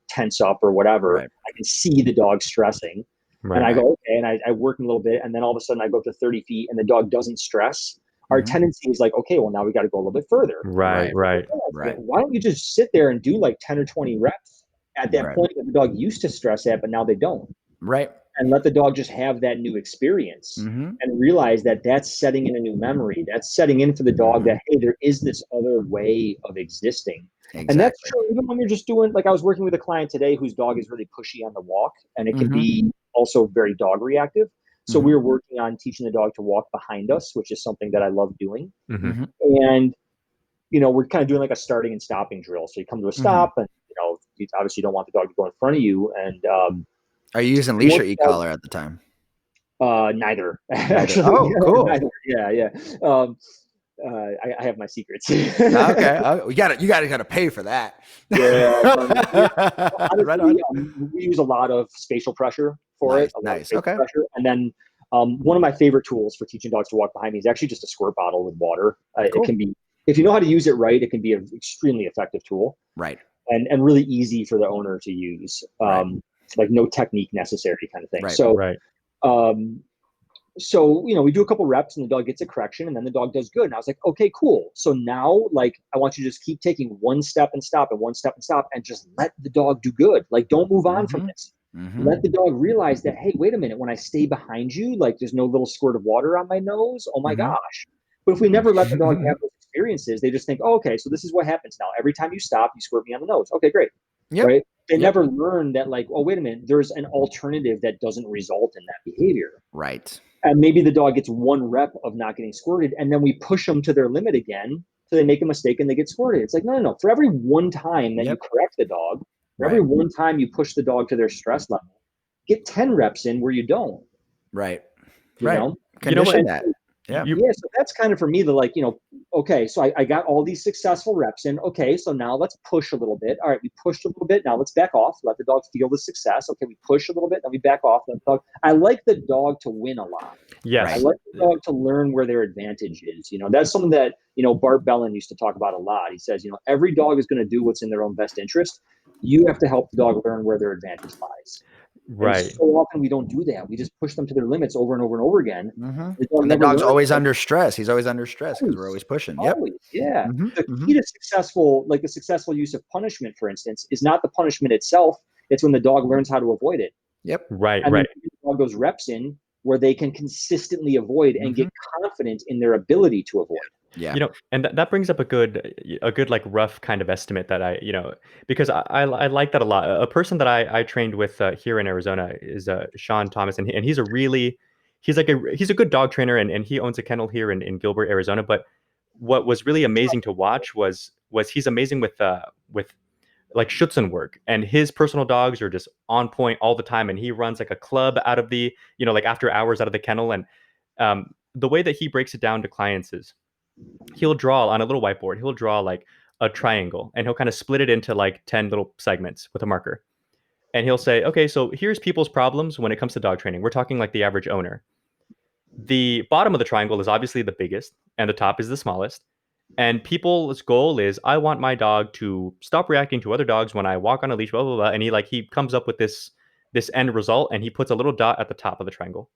[SPEAKER 2] tense up or whatever.
[SPEAKER 1] Right.
[SPEAKER 2] I can see the dog stressing.
[SPEAKER 3] Right.
[SPEAKER 2] And I go, okay, and I work a little bit, and then all of a sudden I go up to 30 feet and the dog doesn't stress. Our tendency is like, okay, well, now we got to go a little bit further.
[SPEAKER 3] Right.
[SPEAKER 2] Why don't you just sit there and do like 10 or 20 reps at that point that the dog used to stress at, but now they don't.
[SPEAKER 1] Right.
[SPEAKER 2] And let the dog just have that new experience and realize that that's setting in a new memory. That's setting in for the dog that, hey, there is this other way of existing. Exactly. And that's true even when you're just doing, like I was working with a client today whose dog is really pushy on the walk, and it can be also very dog reactive. So we were working on teaching the dog to walk behind us, which is something that I love doing. And, we're kind of doing like a starting and stopping drill. So you come to a stop and, you obviously don't want the dog to go in front of you. And,
[SPEAKER 1] are you using leash or e-collar at the time?
[SPEAKER 2] Neither. Actually.
[SPEAKER 1] Oh, cool.
[SPEAKER 2] Neither. Yeah. I have my secrets.
[SPEAKER 1] Okay. You gotta pay for that.
[SPEAKER 2] Honestly, right on. We use a lot of spatial pressure for it.
[SPEAKER 1] Nice. Okay.
[SPEAKER 2] Pressure. And then one of my favorite tools for teaching dogs to walk behind me is actually just a squirt bottle with water. Cool. It can be, if you know how to use it right, it can be an extremely effective tool. Right. And really easy for the owner to use. Like no technique necessary kind of thing. So, we do a couple reps and the dog gets a correction and then the dog does good. And I was like, okay, cool. So now, like, I want you to just keep taking one step and stop and one step and stop and just let the dog do good. Like, don't move on from this. Let the dog realize that, hey, wait a minute, when I stay behind you, like there's no little squirt of water on my nose. Oh my gosh. But if we never let the dog have those experiences, they just think, oh, okay, so this is what happens now. Every time you stop, you squirt me on the nose. Okay, great. Yep. Right? They never learn that, like, oh, wait a minute, there's an alternative that doesn't result in that behavior. Right. And maybe the dog gets one rep of not getting squirted, and then we push them to their limit again, so they make a mistake and they get squirted. It's like, no. For every one time that you correct the dog, for every one time you push the dog to their stress level, get 10 reps in where you don't. Right. You know? Condition that. Yeah. So that's kind of for me the, like, okay, so I got all these successful reps in. Okay, so now let's push a little bit. All right, we pushed a little bit. Now let's back off. Let the dog feel the success. Okay, we push a little bit. Then we back off. Let the dog. I like the dog to win a lot. Yes. I like the dog to learn where their advantage is. That's something that, Bart Bellin used to talk about a lot. He says, every dog is going to do what's in their own best interest. You have to help the dog learn where their advantage lies. Right. And so often we don't do that. We just push them to their limits over and over and over again. And the dog's always under stress. He's always under stress because we're always pushing. Always. Yeah. The key to successful use of punishment, for instance, is not the punishment itself. It's when the dog learns how to avoid it. Yep. Right. And the dog those reps in where they can consistently avoid and get confident in their ability to avoid. Yeah.
[SPEAKER 3] And that brings up a good like rough kind of estimate that because I like that a lot. A person that I trained with here in Arizona is Sean Thomas, and he's a good dog trainer, and he owns a kennel here in Gilbert, Arizona. But what was really amazing to watch was he's amazing with like Schutzen work, and his personal dogs are just on point all the time, and he runs like a club out of the like after hours out of the kennel, and the way that he breaks it down to clients is he'll draw on a little whiteboard. He'll draw like a triangle and he'll kind of split it into like 10 little segments with a marker. And he'll say, okay, so here's people's problems when it comes to dog training. We're talking like the average owner. The bottom of the triangle is obviously the biggest and the top is the smallest. And people's goal is, I want my dog to stop reacting to other dogs when I walk on a leash, blah, blah, blah. And he comes up with this end result, and he puts a little dot at the top of the triangle.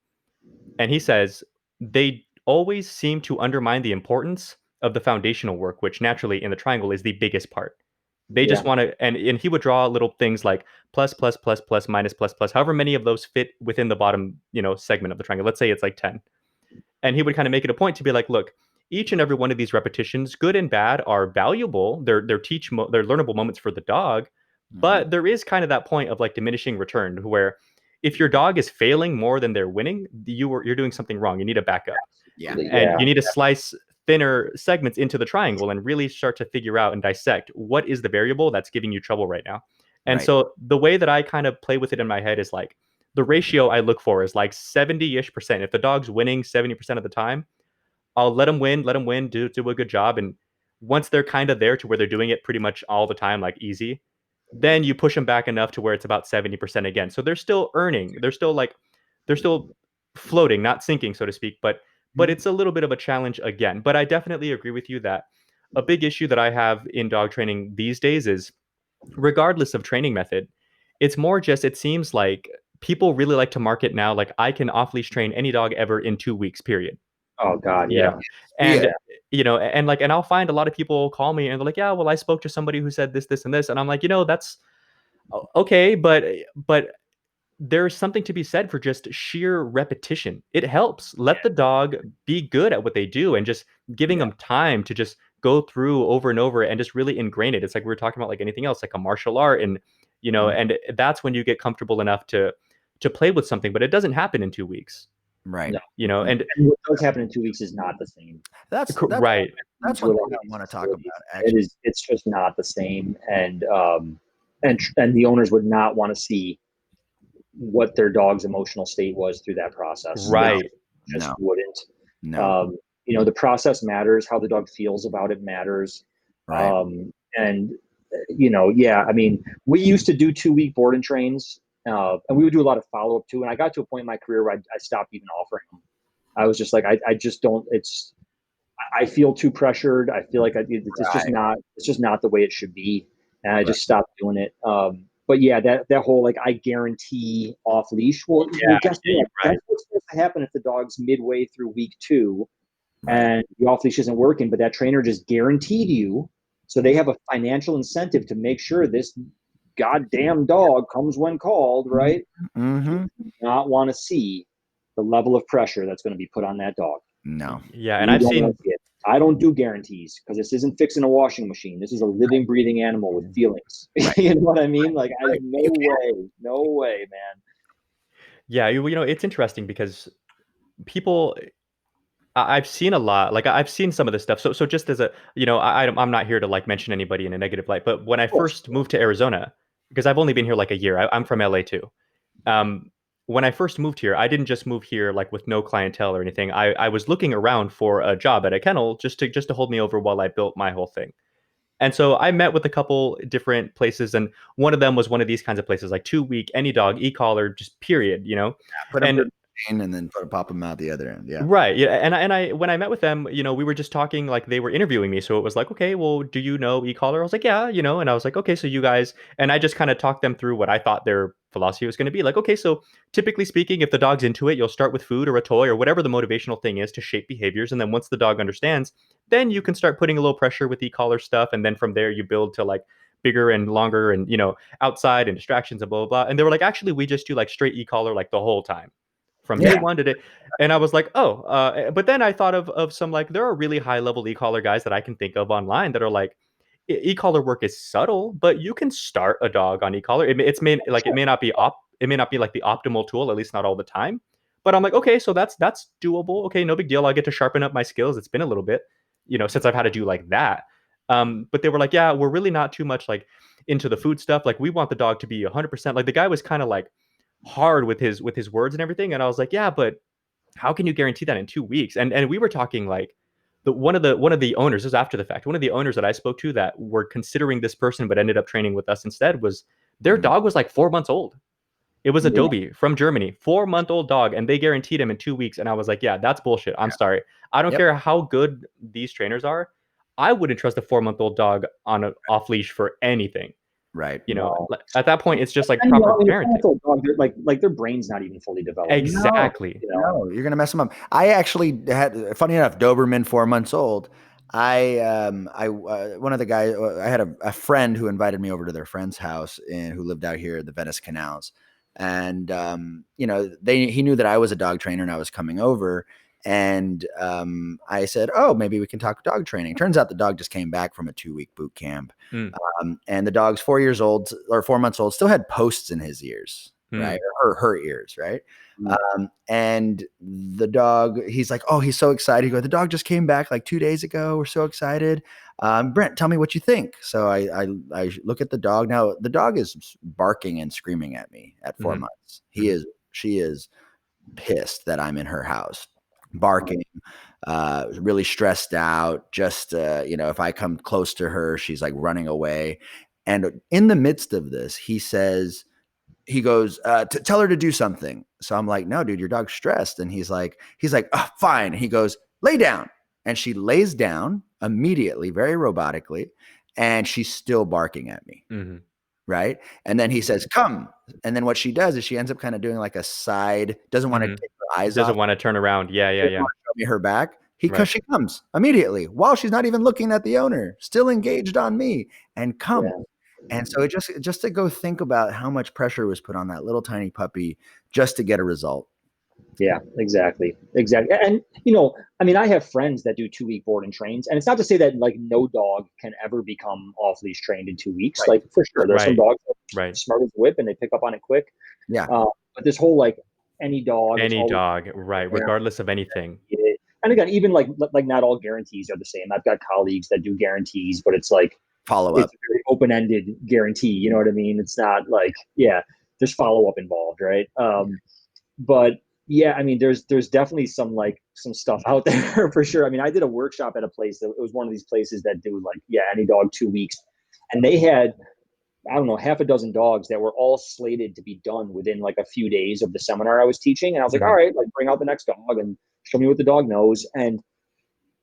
[SPEAKER 3] And he says, they always seem to undermine the importance of the foundational work, which naturally in the triangle is the biggest part. They just want to, and he would draw little things like plus, plus, plus, plus, minus, plus, plus, however many of those fit within the bottom, segment of the triangle. Let's say it's like 10. And he would kind of make it a point to be like, look, each and every one of these repetitions, good and bad, are valuable. They're learnable moments for the dog. But there is kind of that point of like diminishing return where if your dog is failing more than they're winning, you're doing something wrong. You need to back up. Yeah. And you need to slice thinner segments into the triangle and really start to figure out and dissect what is the variable that's giving you trouble right now. And so the way that I kind of play with it in my head is like the ratio I look for is like 70-ish%. If the dog's winning 70% of the time, I'll let them win, do a good job. And once they're kind of there to where they're doing it pretty much all the time, like easy, then you push them back enough to where it's about 70% again. So they're still earning. They're still like floating, not sinking, so to speak, but it's a little bit of a challenge again. But I definitely agree with you that a big issue that I have in dog training these days is, regardless of training method, it's more just, it seems like people really like to market now, like, I can off leash train any dog ever in 2 weeks, period.
[SPEAKER 2] Oh God,
[SPEAKER 3] You
[SPEAKER 2] yeah.
[SPEAKER 3] know, and and I'll find a lot of people call me and they're like, yeah, well, I spoke to somebody who said this, and this, and I'm like, that's okay, but there's something to be said for just sheer repetition. It helps. Let the dog be good at what they do, and just giving them time to just go through over and over and just really ingrain it. It's like we were talking about, like anything else, like a martial art, and and that's when you get comfortable enough to play with something, but it doesn't happen in 2 weeks.
[SPEAKER 1] Right.
[SPEAKER 2] No. And what does happen in 2 weeks is not the same.
[SPEAKER 1] That's
[SPEAKER 3] right.
[SPEAKER 1] That's what I want to talk about. Actually,
[SPEAKER 2] it's just not the same, and the owners would not want to see what their dog's emotional state was through that process.
[SPEAKER 3] Right.
[SPEAKER 2] Just wouldn't.
[SPEAKER 1] No.
[SPEAKER 2] The process matters. How the dog feels about it matters.
[SPEAKER 1] Right.
[SPEAKER 2] And I mean, we used to do 2-week board and trains, and we would do a lot of follow-up too. And I got to a point in my career where I stopped even offering them. I was just like, I just don't. I feel too pressured. I feel like it's just not the way it should be, and I just stopped doing it. But yeah, that whole, like, I guarantee off leash. Well, guess what? That's what's supposed to happen if the dog's midway through week 2, and the off leash isn't working, but that trainer just guaranteed you, so they have a financial incentive to make sure this goddamn dog comes when called, right?
[SPEAKER 1] Mm-hmm.
[SPEAKER 2] You do not want to see the level of pressure that's going to be put on that dog.
[SPEAKER 1] No.
[SPEAKER 3] Yeah, and I've seen.
[SPEAKER 2] I don't do guarantees, because this isn't fixing a washing machine. This is a living, breathing animal with feelings. You know what I mean? Like, no way, man.
[SPEAKER 3] Yeah, it's interesting because people, I've seen a lot, like I've seen some of this stuff. So just as a, I'm not here to like mention anybody in a negative light, but when I first moved to Arizona, because I've only been here like a year, I'm from LA too. When I first moved here, I didn't just move here like with no clientele or anything. I was looking around for a job at a kennel just to hold me over while I built my whole thing. And so I met with a couple different places, and one of them was one of these kinds of places, like 2-week, any dog, e-collar, just period,
[SPEAKER 1] Put them and then pop them out the other end. Yeah.
[SPEAKER 3] Right. Yeah. And I when I met with them, we were just talking, like they were interviewing me. So it was like, okay, well, do you know e-collar? I was like, yeah, and I was like, okay, so you guys, and I just kind of talked them through what I thought their philosophy was going to be. Like, okay, so typically speaking, if the dog's into it, you'll start with food or a toy or whatever the motivational thing is to shape behaviors. And then once the dog understands, then you can start putting a little pressure with e-collar stuff. And then from there you build to like bigger and longer and, outside and distractions and blah, blah, blah. And they were like, actually, we just do like straight e-collar like the whole time. From day one to day. And I was like, but then I thought of some, like, there are really high level e-collar guys that I can think of online that are like, e-collar work is subtle, but you can start a dog on e-collar. It may not be like the optimal tool, at least not all the time. But I'm like, okay, so that's doable. Okay, no big deal. I'll get to sharpen up my skills. It's been a little bit, since I've had to do like that. But they were like, yeah, we're really not too much like into the food stuff. Like, we want the dog to be 100%. Like, the guy was kind of like hard with his words and everything, and I was like, yeah, but how can you guarantee that in 2 weeks? And we were talking like one of the owners, this is after the fact, one of the owners that I spoke to that were considering this person but ended up training with us instead, was their dog was like 4 months old. It was Adobe from Germany, 4-month-old dog, and they guaranteed him in 2 weeks. And I was like, yeah, that's bullshit. I'm sorry. I don't care how good these trainers are. I wouldn't trust a 4-month-old dog on an off leash for anything.
[SPEAKER 1] Right.
[SPEAKER 3] At that point, it's just like proper parenting.
[SPEAKER 2] Dog, like their brain's not even fully developed.
[SPEAKER 3] Exactly.
[SPEAKER 1] No, you're gonna mess them up. I actually had, funny enough, Doberman, 4 months old. One of the guys, I had a friend who invited me over to their friend's house who lived out here at the Venice Canals, and he knew that I was a dog trainer and I was coming over. And I said, oh, maybe we can talk dog training. Turns out the dog just came back from a 2-week boot camp. And the dog's 4 years old or 4 months old, still had posts in his ears, right? Or her ears, right? And the dog, he's like, oh, he's so excited. He goes, the dog just came back like 2 days ago. We're so excited. Brent, tell me what you think. So I look at the dog. Now the dog is barking and screaming at me at 4 months. She is pissed that I'm in her house. Barking, really stressed out. Just if I come close to her, she's like running away. And in the midst of this, he says, he goes, tell her to do something. So I'm like, no, dude, your dog's stressed. And he's like, oh, fine. He goes, lay down. And she lays down immediately, very robotically. And she's still barking at me.
[SPEAKER 3] Mm-hmm.
[SPEAKER 1] Right. And then he says, come. And then what she does is she ends up kind of doing like a side, doesn't want to take her eyes off.
[SPEAKER 3] Doesn't want to turn around. Yeah.
[SPEAKER 1] Show me her back. Because she comes immediately while she's not even looking at the owner, still engaged on me, and come. Yeah. And so it just to go think about how much pressure was put on that little tiny puppy just to get a result.
[SPEAKER 2] Yeah, exactly. And, you know, I mean, I have friends that do 2-week board and trains, and it's not to say that like no dog can ever become off leash trained in 2 weeks. Right. Like for sure, there's some dogs that are smart as a whip and they pick up on it quick.
[SPEAKER 1] Yeah.
[SPEAKER 2] But this whole like any dog,
[SPEAKER 3] right, regardless of anything.
[SPEAKER 2] And again, even like not all guarantees are the same. I've got colleagues that do guarantees, but it's like
[SPEAKER 1] follow up.
[SPEAKER 2] It's a very open-ended guarantee. You know what I mean? It's not like, there's follow up involved, right? But yeah, I mean, there's definitely some stuff out there for sure. I mean, I did a workshop at a place that it was one of these places that do like, any dog 2 weeks, and they had, I don't know, half a dozen dogs that were all slated to be done within like a few days of the seminar I was teaching. And I was like, all right, like bring out the next dog and show me what the dog knows. And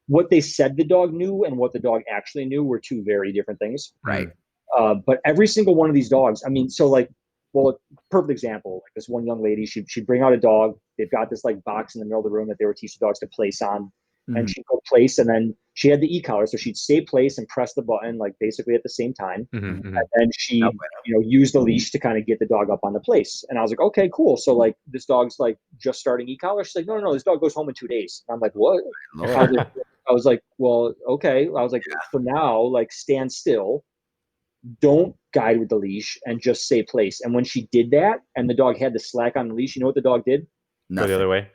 [SPEAKER 2] what they said the dog knew and what the dog actually knew were two very different things.
[SPEAKER 1] Right.
[SPEAKER 2] But every single one of these dogs, I mean, so like, well, perfect example, like this one young lady, she'd bring out a dog. They've got this like box in the middle of the room that they were teaching dogs to place on. And she'd go place, and then she had the e-collar, so she'd stay place and press the button like basically at the same time. And then she, used the leash to kind of get the dog up on the place. And I was like, okay, cool. So like this dog's like just starting e-collar. She's like, no, this dog goes home in 2 days. And I'm like, what? I was like, well, okay. I was like, for now, like stand still, don't guide with the leash, and just stay place. And when she did that, and the dog had the slack on the leash, you know what the dog did?
[SPEAKER 3] Go the other way.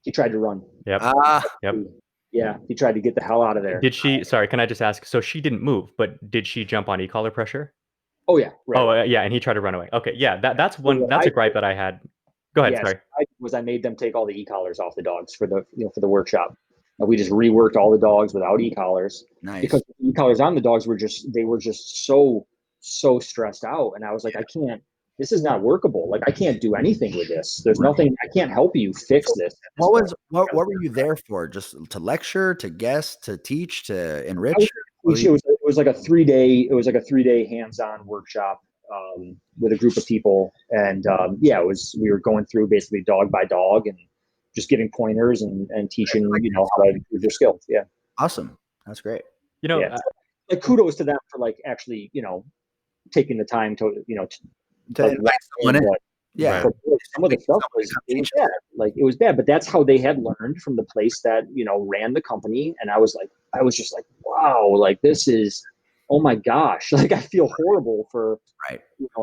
[SPEAKER 2] He tried to run.
[SPEAKER 3] Yep.
[SPEAKER 2] Yeah, he tried to get the hell out of there.
[SPEAKER 3] Did she? Sorry, can I just ask? So she didn't move, but did she jump on e-collar pressure?
[SPEAKER 2] Oh yeah. Right.
[SPEAKER 3] Oh yeah, and he tried to run away. Okay, yeah, that's one. That's a gripe that I had. Go ahead. Sorry.
[SPEAKER 2] I made them take all the e-collars off the dogs for the workshop. And we just reworked all the dogs without e-collars.
[SPEAKER 1] Nice.
[SPEAKER 2] Because the e-collars on the dogs were just so stressed out, and I was like, I can't. This is not workable. Like I can't do anything with this. There's nothing. I can't help you fix this.
[SPEAKER 1] What were you there for? Just to lecture, to guest, to teach, to enrich?
[SPEAKER 2] It was like a 3-day. It was like a 3-day hands-on workshop with a group of people, and we were going through basically dog by dog and just giving pointers and teaching how to improve their skills. Yeah.
[SPEAKER 1] Awesome. That's great.
[SPEAKER 2] Like kudos to them for like actually taking the time to
[SPEAKER 1] invite someone in. Yeah.
[SPEAKER 2] Some of the stuff was bad. Like it was bad, but that's how they had learned from the place that, ran the company. And I was just like, wow, like this is, oh my gosh. Like I feel horrible for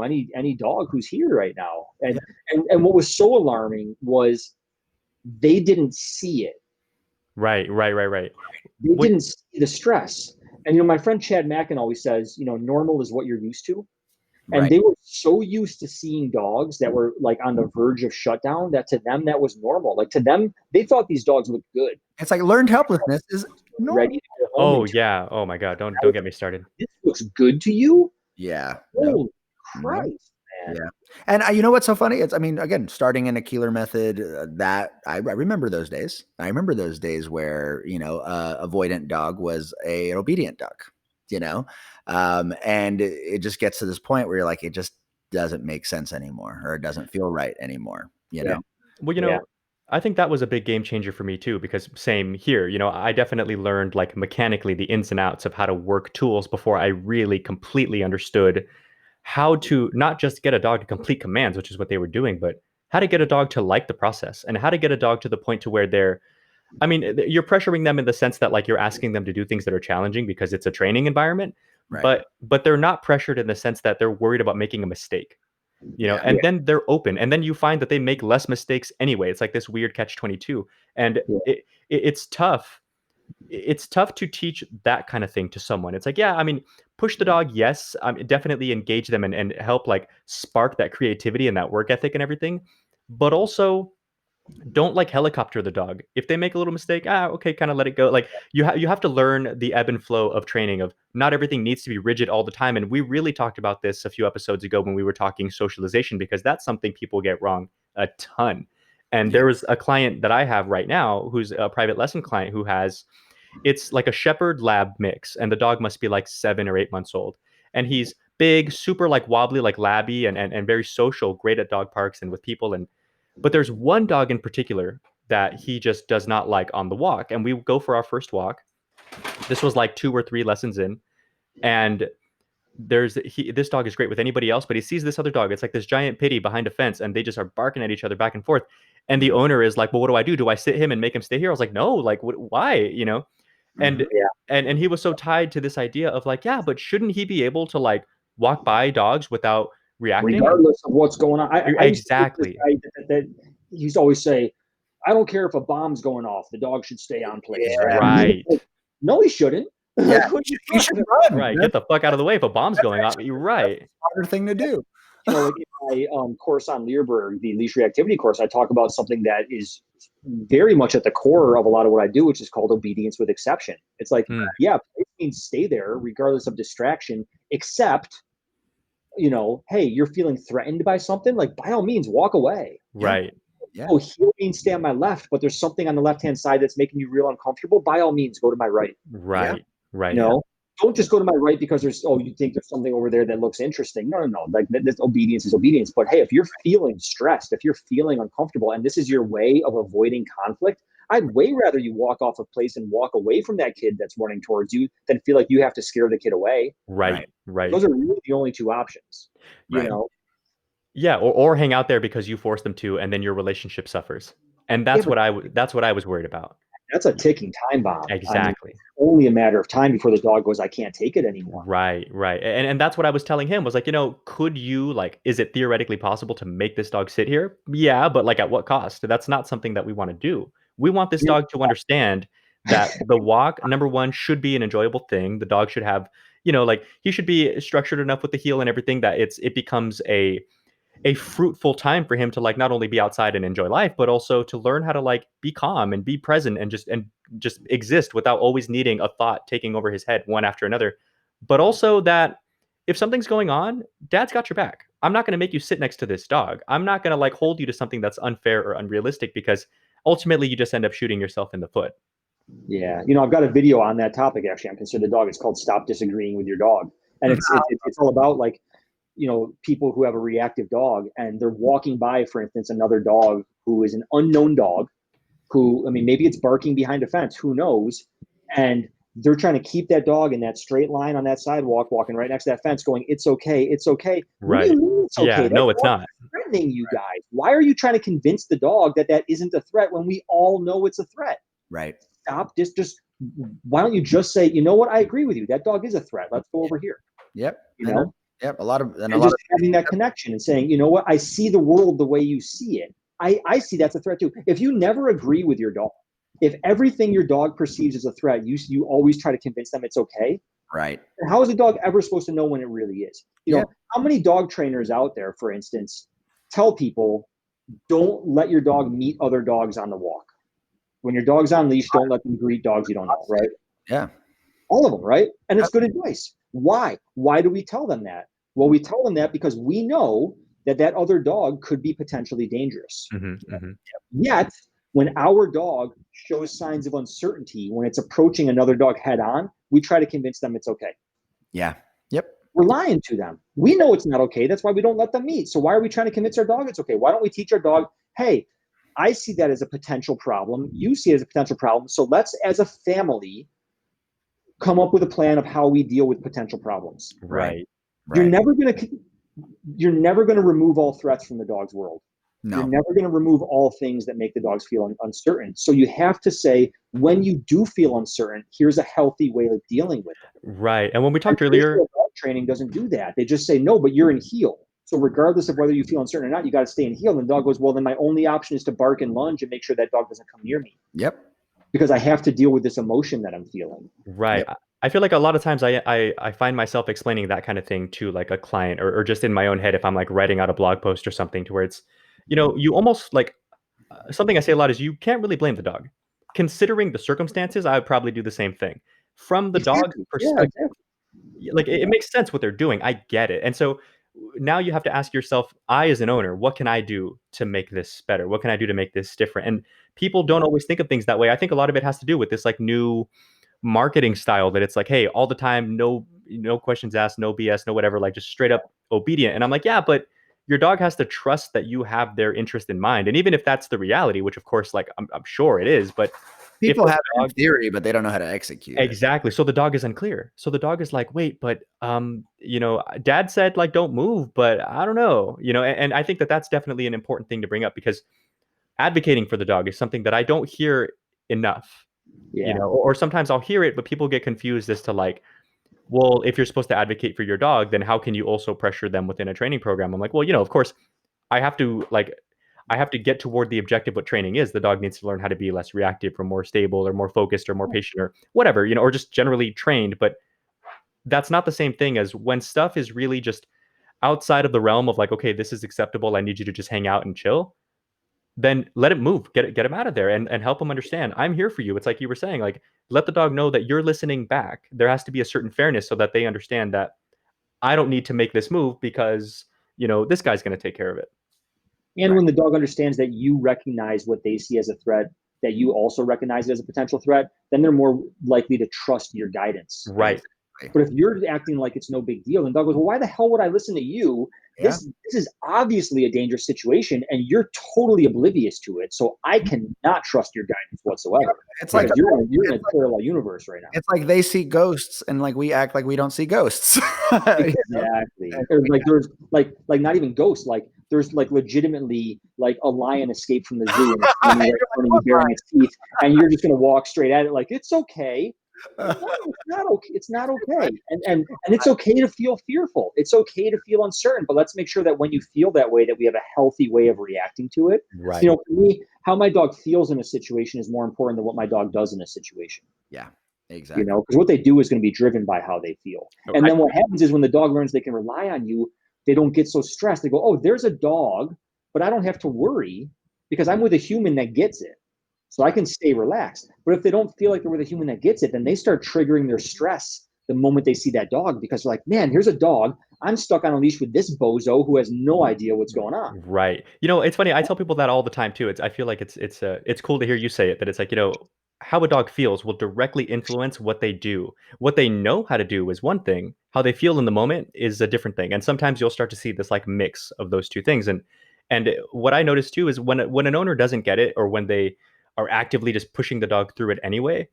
[SPEAKER 2] any dog who's here right now. And what was so alarming was they didn't see it.
[SPEAKER 3] Right.
[SPEAKER 2] They didn't see the stress. And my friend Chad Mackin always says, normal is what you're used to. And they were so used to seeing dogs that were like on the verge of shutdown that to them that was normal. Like to them, they thought these dogs looked good.
[SPEAKER 1] It's like learned helplessness is normal.
[SPEAKER 2] Ready to go home.
[SPEAKER 3] Oh yeah. Oh my God. Don't get me started.
[SPEAKER 2] This looks good to you?
[SPEAKER 1] Yeah.
[SPEAKER 2] Holy Christ, man.
[SPEAKER 1] Yeah. And you know what's so funny? It's, I mean, again, starting in a Keeler method, that I remember those days. I remember those days where, avoidant dog was an obedient dog, and it just gets to this point where you're like, it just doesn't make sense anymore, or it doesn't feel right anymore, know?
[SPEAKER 3] Well, I think that was a big game changer for me too, because same here, I definitely learned like mechanically the ins and outs of how to work tools before I really completely understood how to not just get a dog to complete commands, which is what they were doing, but how to get a dog to like the process and how to get a dog to the point to where you're pressuring them in the sense that like you're asking them to do things that are challenging because it's a training environment, but they're not pressured in the sense that they're worried about making a mistake, and then they're open, and then you find that they make less mistakes anyway. It's like this weird catch-22, and it's tough. It's tough to teach that kind of thing to someone. It's like, push the dog. Yes. Definitely engage them and help like spark that creativity and that work ethic and everything. But also don't like helicopter the dog. If they make a little mistake, okay, kind of let it go. Like you have to learn the ebb and flow of training. Of not everything needs to be rigid all the time. And we really talked about this a few episodes ago when we were talking socialization, because that's something people get wrong a ton. And there was a client that I have right now who's a private lesson client who has, it's like a shepherd lab mix, and the dog must be like 7 or 8 months old. And he's big, super like wobbly, like labby, and very social, great at dog parks and with people. But there's one dog in particular that he just does not like on the walk. And we go for our first walk. This was like 2 or 3 lessons in. And this dog is great with anybody else, but he sees this other dog. It's like this giant pitty behind a fence, and they just are barking at each other back and forth. And the owner is like, well, what do I do? Do I sit him and make him stay here? I was like, no, like, why? You know? And and he was so tied to this idea of like, yeah, but shouldn't he be able to like walk by dogs without reacting?
[SPEAKER 2] Regardless of what's going on.
[SPEAKER 3] Exactly.
[SPEAKER 2] That he used to always say, I don't care if a bomb's going off, the dog should stay on place.
[SPEAKER 3] Yeah. Right.
[SPEAKER 2] Like, no, he shouldn't.
[SPEAKER 1] Yeah, he should run.
[SPEAKER 3] Right. Get the fuck out of the way if a bomb's going off. You're right.
[SPEAKER 1] Harder thing to do.
[SPEAKER 2] You know, like in my course on Learberg, the leash reactivity course, I talk about something that is very much at the core of a lot of what I do, which is called obedience with exception. It's like, yeah, it means stay there regardless of distraction, except, you know, hey, you're feeling threatened by something, like by all means, walk away.
[SPEAKER 3] Right.
[SPEAKER 2] Yeah. Oh, here means stay on my left, but there's something on the left-hand side that's making you real uncomfortable. By all means, go to my right.
[SPEAKER 3] Right.
[SPEAKER 2] Yeah?
[SPEAKER 3] Right.
[SPEAKER 2] No, don't just go to my right because you think there's something over there that looks interesting. No. Like this obedience is obedience. But hey, if you're feeling stressed, if you're feeling uncomfortable, and this is your way of avoiding conflict, I'd way rather you walk off a place and walk away from that kid that's running towards you than feel like you have to scare the kid away.
[SPEAKER 3] Right.
[SPEAKER 2] Those are really the only 2 options, you know?
[SPEAKER 3] Yeah. Or hang out there because you force them to, and then your relationship suffers. And that's what I was worried about.
[SPEAKER 2] That's a ticking time bomb.
[SPEAKER 3] Exactly.
[SPEAKER 2] Only a matter of time before the dog goes, I can't take it anymore.
[SPEAKER 3] Right. And that's what I was telling him, was like, you know, could you, like, is it theoretically possible to make this dog sit here? Yeah, but like at what cost? That's not something that we want to do. We want this dog to understand that the walk, number one, should be an enjoyable thing. The dog should have, you know, like, he should be structured enough with the heel and everything that it becomes a fruitful time for him to like not only be outside and enjoy life, but also to learn how to like be calm and be present and just exist without always needing a thought taking over his head one after another. But also that if something's going on, dad's got your back. I'm not going to make you sit next to this dog. I'm not going to like hold you to something that's unfair or unrealistic, because ultimately you just end up shooting yourself in the foot.
[SPEAKER 2] Yeah. You know, I've got a video on that topic, actually. I'm Consider the Dog. It's called Stop Disagreeing with Your Dog. And it's all about like, you know, people who have a reactive dog and they're walking by, for instance, another dog who is an unknown dog who, I mean, maybe it's barking behind a fence, who knows? And they're trying to keep that dog in that straight line on that sidewalk, walking right next to that fence going, it's okay, it's okay.
[SPEAKER 3] Right.
[SPEAKER 2] What do you mean it's okay?
[SPEAKER 3] Yeah, no, it's not.
[SPEAKER 2] Threatening you guys. Why are you trying to convince the dog that isn't a threat when we all know it's a threat?
[SPEAKER 1] Right.
[SPEAKER 2] Stop. Just why don't you just say, you know what? I agree with you. That dog is a threat. Let's go over here.
[SPEAKER 1] Yep.
[SPEAKER 2] You know?
[SPEAKER 1] Yep. A lot of
[SPEAKER 2] having that connection and saying, you know what? I see the world the way you see it. I see that's a threat too. If you never agree with your dog, if everything your dog perceives as a threat, you always try to convince them it's okay.
[SPEAKER 1] Right.
[SPEAKER 2] How is a dog ever supposed to know when it really is? You know, how many dog trainers out there, for instance, tell people, don't let your dog meet other dogs on the walk. When your dog's on leash, don't let them greet dogs you don't know, right?
[SPEAKER 1] Yeah.
[SPEAKER 2] All of them, right? And it's good advice. Why? Why do we tell them that? Well, we tell them that because we know that other dog could be potentially dangerous. Yet, when our dog shows signs of uncertainty, when it's approaching another dog head on, we try to convince them it's okay.
[SPEAKER 1] Yeah. Yep.
[SPEAKER 2] We're lying to them. We know it's not okay. That's why we don't let them meet. So why are we trying to convince our dog it's okay? Why don't we teach our dog, hey, I see that as a potential problem. You see it as a potential problem. So let's, as a family, come up with a plan of how we deal with potential problems.
[SPEAKER 3] Right.
[SPEAKER 2] You're never going to remove all threats from the dog's world. No. You're never going to remove all things that make the dogs feel uncertain. So you have to say, when you do feel uncertain, here's a healthy way of dealing with it.
[SPEAKER 3] Right. And when we talked earlier,
[SPEAKER 2] dog training doesn't do that. They just say, no, but you're in heel. So regardless of whether you feel uncertain or not, you got to stay in heel. And the dog goes, well, then my only option is to bark and lunge and make sure that dog doesn't come near me.
[SPEAKER 1] Yep.
[SPEAKER 2] Because I have to deal with this emotion that I'm feeling.
[SPEAKER 3] Right. Yep. I feel like a lot of times I find myself explaining that kind of thing to like a client or just in my own head if I'm like writing out a blog post or something, to where it's, you know, you almost like, something I say a lot is you can't really blame the dog. Considering the circumstances, I would probably do the same thing. From the dog's perspective, like it makes sense what they're doing. I get it. And so now you have to ask yourself, I as an owner, what can I do to make this better? What can I do to make this different? And people don't always think of things that way. I think a lot of it has to do with this like new marketing style that it's like, hey, all the time, no questions asked, no BS, no whatever, like just straight up obedient. And I'm like, yeah, but your dog has to trust that you have their interest in mind. And even if that's the reality, which of course, like I'm sure it is, but
[SPEAKER 1] people have it in theory, but they don't know how to execute it.
[SPEAKER 3] Exactly. So the dog is unclear. So the dog is like, wait, but dad said like don't move, but I don't know, and I think that that's definitely an important thing to bring up, because advocating for the dog is something that I don't hear enough. Or sometimes I'll hear it, but people get confused as to like, well, if you're supposed to advocate for your dog, then how can you also pressure them within a training program? I'm like, well, of course I have to get toward the objective. What training is, the dog needs to learn how to be less reactive or more stable or more focused or more patient or whatever, or just generally trained. But that's not the same thing as when stuff is really just outside of the realm of like, okay, this is acceptable, I need you to just hang out and chill. Then let it move, get him out of there and help him understand I'm here for you. It's like you were saying, like, let the dog know that you're listening back. There has to be a certain fairness so that they understand that I don't need to make this move because, this guy's going to take care of it.
[SPEAKER 2] And when the dog understands that you recognize what they see as a threat, that you also recognize it as a potential threat, then they're more likely to trust your guidance.
[SPEAKER 3] Right.
[SPEAKER 2] But if you're acting like it's no big deal, and the dog goes, well, why the hell would I listen to you? Yeah. This is obviously a dangerous situation, and you're totally oblivious to it. So I cannot trust your guidance whatsoever. Yeah.
[SPEAKER 1] It's like
[SPEAKER 2] you're in a parallel universe right now.
[SPEAKER 1] It's like they see ghosts, and like we act like we don't see ghosts.
[SPEAKER 2] Exactly. Like there's like not even ghosts. Like there's like legitimately like a lion escaped from the zoo and it's right in front of you bearing its teeth, and you're just gonna walk straight at it like it's okay. No, it's not okay. It's not okay. And it's okay to feel fearful. It's okay to feel uncertain, but let's make sure that when you feel that way, that we have a healthy way of reacting to it.
[SPEAKER 3] Right.
[SPEAKER 2] For me, how my dog feels in a situation is more important than what my dog does in a situation.
[SPEAKER 1] Yeah, exactly.
[SPEAKER 2] Because what they do is going to be driven by how they feel. Okay. And then what happens is when the dog learns they can rely on you, they don't get so stressed. They go, oh, there's a dog, but I don't have to worry because I'm with a human that gets it. So I can stay relaxed. But if they don't feel like they're with a human that gets it, then they start triggering their stress the moment they see that dog, because they're like, man, here's a dog. I'm stuck on a leash with this bozo who has no idea what's going on.
[SPEAKER 3] Right. It's funny. I tell people that all the time too. I feel like it's cool to hear you say it, but it's like, how a dog feels will directly influence what they do. What they know how to do is one thing. How they feel in the moment is a different thing. And sometimes you'll start to see this like mix of those two things. And what I notice too is when an owner doesn't get it, or when they are actively just pushing the dog through it anyway,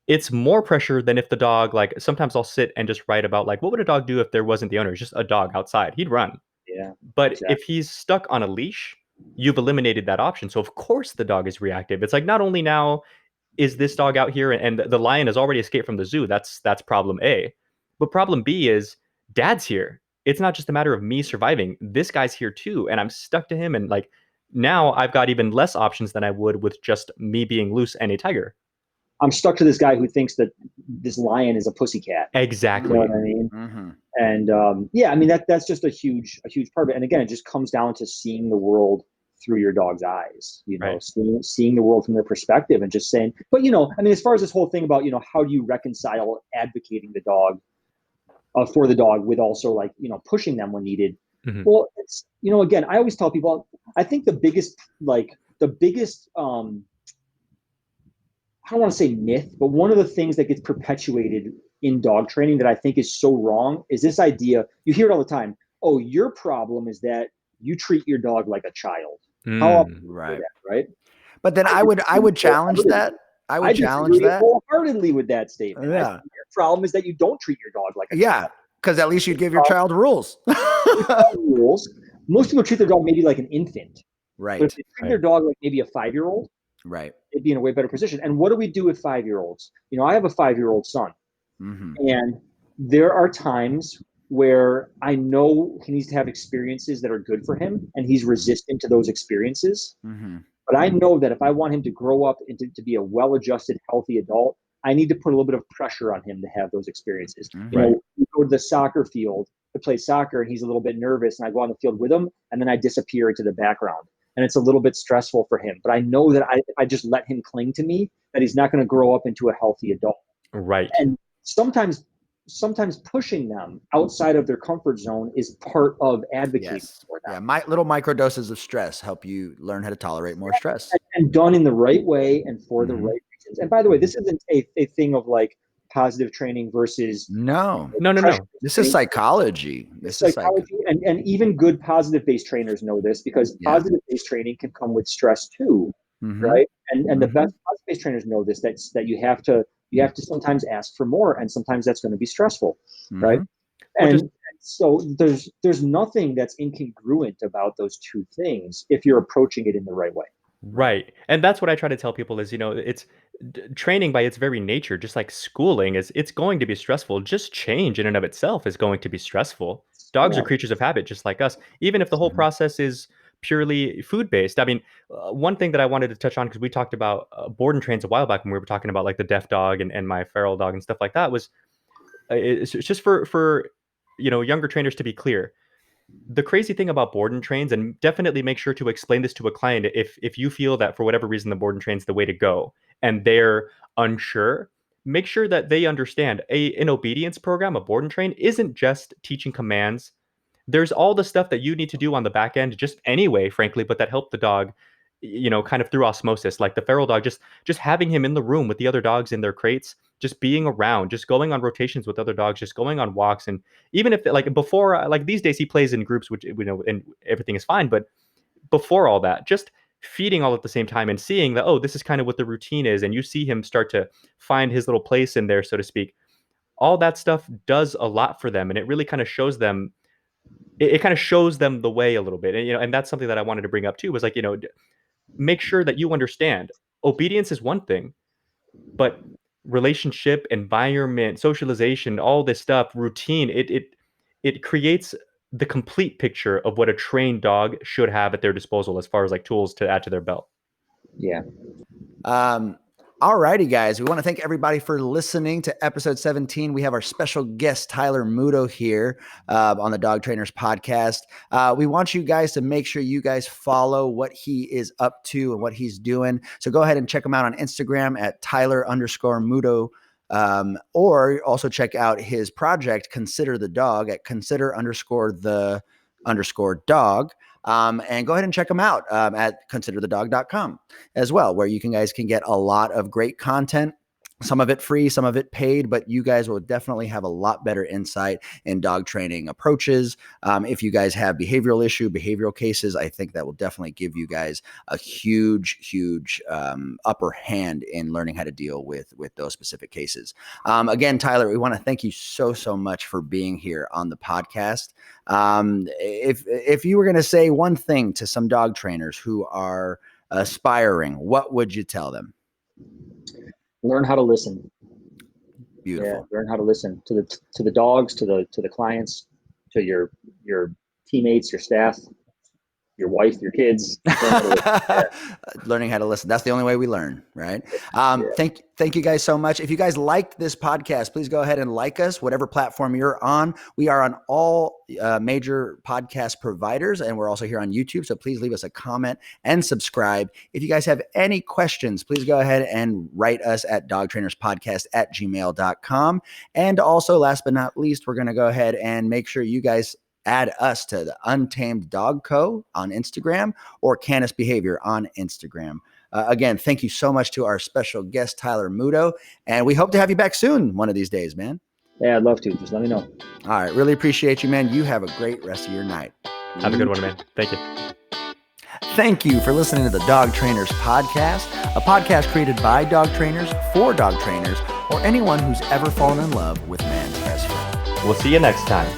[SPEAKER 3] it's more pressure than if the dog, like sometimes I'll sit and just write about like, what would a dog do if there wasn't the owner? It's just a dog outside. He'd run.
[SPEAKER 2] Yeah.
[SPEAKER 3] But if he's stuck on a leash, you've eliminated that option. So of course the dog is reactive. It's like, not only now is this dog out here and the lion has already escaped from the zoo. That's problem A. But problem B is dad's here. It's not just a matter of me surviving. This guy's here too. And I'm stuck to him. And like, now I've got even less options than I would with just me being loose and a tiger.
[SPEAKER 2] I'm stuck to this guy who thinks that this lion is a pussycat.
[SPEAKER 3] Exactly.
[SPEAKER 2] You know what I mean?
[SPEAKER 1] Mm-hmm.
[SPEAKER 2] And that's just a huge part of it. And again, it just comes down to seeing the world through your dog's eyes,
[SPEAKER 3] right.
[SPEAKER 2] seeing the world from their perspective and just saying, but as far as this whole thing about, how do you reconcile advocating the dog for the dog with also like, pushing them when needed. Mm-hmm. Well, it's, again, I always tell people, I think the biggest, I don't want to say myth, but one of the things that gets perpetuated in dog training that I think is so wrong is this idea, you hear it all the time. Oh, your problem is that you treat your dog like a child. How often do you do that, right?
[SPEAKER 1] But then I would challenge that. I challenge that
[SPEAKER 2] wholeheartedly with that statement.
[SPEAKER 1] Yeah.
[SPEAKER 2] Your problem is that you don't treat your dog like a child.
[SPEAKER 1] Because at least you'd give your child rules.
[SPEAKER 2] Rules. Most people treat their dog maybe like an infant.
[SPEAKER 1] Right.
[SPEAKER 2] But if they treat their dog like maybe a 5-year-old,
[SPEAKER 1] right,
[SPEAKER 2] it'd be in a way better position. And what do we do with 5-year-olds? I have a 5-year-old son.
[SPEAKER 1] Mm-hmm.
[SPEAKER 2] And there are times where I know he needs to have experiences that are good for him, and he's resistant to those experiences.
[SPEAKER 1] Mm-hmm.
[SPEAKER 2] But I know that if I want him to grow up and to be a well-adjusted, healthy adult, I need to put a little bit of pressure on him to have those experiences.
[SPEAKER 1] Mm-hmm.
[SPEAKER 2] We go to the soccer field to play soccer, and he's a little bit nervous, and I go on the field with him, and then I disappear into the background. and it's a little bit stressful for him. But I know that if I just let him cling to me, that he's not going to grow up into a healthy adult.
[SPEAKER 3] Right.
[SPEAKER 2] And sometimes pushing them outside of their comfort zone is part of advocating for them.
[SPEAKER 1] Yeah, little micro doses of stress help you learn how to tolerate more stress.
[SPEAKER 2] And done in the right way and for the right reasons. And by the way, this isn't a thing of like positive training versus
[SPEAKER 1] no. This is psychology. This is psychology.
[SPEAKER 2] And even good positive-based trainers know this, because positive-based training can come with stress too, right? And the best positive-based trainers know this, that you have to sometimes ask for more, and sometimes that's going to be stressful, right? And so there's nothing that's incongruent about those two things if you're approaching it in the right way.
[SPEAKER 3] Right. And that's what I try to tell people is, it's training by its very nature, just like schooling it's going to be stressful. Just change in and of itself is going to be stressful. Dogs are creatures of habit, just like us, even if the whole process is purely food-based. I mean, one thing that I wanted to touch on, because we talked about board and trains a while back when we were talking about like the deaf dog and my feral dog and stuff like that, was it's just for younger trainers to be clear. The crazy thing about board and trains, and definitely make sure to explain this to a client if you feel that for whatever reason the board and train's the way to go and they're unsure, make sure that they understand an obedience program, a board and train, isn't just teaching commands. There's all the stuff that you need to do on the back end just anyway, frankly, but that help the dog, kind of through osmosis. Like the feral dog, just having him in the room with the other dogs in their crates, just being around, just going on rotations with other dogs, just going on walks. And even if like before, like these days he plays in groups, which and everything is fine. But before all that, just feeding all at the same time and seeing that, oh, this is kind of what the routine is. And you see him start to find his little place in there, so to speak. All that stuff does a lot for them. And it really kind of shows them, it kind of shows them the way a little bit. And, and that's something that I wanted to bring up too, was like, make sure that you understand obedience is one thing, but relationship, environment, socialization, all this stuff, routine, it creates the complete picture of what a trained dog should have at their disposal as far as like tools to add to their belt.
[SPEAKER 2] Yeah.
[SPEAKER 1] All righty, guys. We want to thank everybody for listening to episode 17. We have our special guest, Tyler Muto, here on the Dog Trainers Podcast. We want you guys to make sure you guys follow what he is up to and what he's doing. So go ahead and check him out on Instagram at Tyler_Muto. Or also check out his project, Consider the Dog, at consider_the_dog. And go ahead and check them out at considerthedog.com as well, where you guys can get a lot of great content, some of it free, some of it paid, but you guys will definitely have a lot better insight in dog training approaches. If you guys have behavioral cases, I think that will definitely give you guys a huge upper hand in learning how to deal with those specific cases. Again, Tyler, we want to thank you so much for being here on the podcast. If you were going to say one thing to some dog trainers who are aspiring, what would you tell them?
[SPEAKER 2] Learn how to listen.
[SPEAKER 1] Beautiful.
[SPEAKER 2] Yeah, learn how to listen to the dogs, to the clients, to your teammates, your staff, your wife, your kids.
[SPEAKER 1] Learning how to listen. That's the only way we learn, right? Thank you guys so much. If you guys liked this podcast, please go ahead and like us, whatever platform you're on. We are on all major podcast providers, and we're also here on YouTube. So please leave us a comment and subscribe. If you guys have any questions, please go ahead and write us at dogtrainerspodcast@gmail.com. And also, last but not least, we're going to go ahead and make sure you guys add us to the UNTAMEDDOGCO on Instagram or CANISBEHAVIOR on Instagram. Again, thank you so much to our special guest, Tyler Muto, and we hope to have you back soon one of these days, man.
[SPEAKER 2] Yeah, I'd love to. Just let me know.
[SPEAKER 1] All right. Really appreciate you, man. You have a great rest of your night.
[SPEAKER 3] Have a good one, man. Thank you.
[SPEAKER 1] Thank you for listening to the Dog Trainers Podcast, a podcast created by dog trainers for dog trainers or anyone who's ever fallen in love with man's best friend.
[SPEAKER 3] We'll see you next time.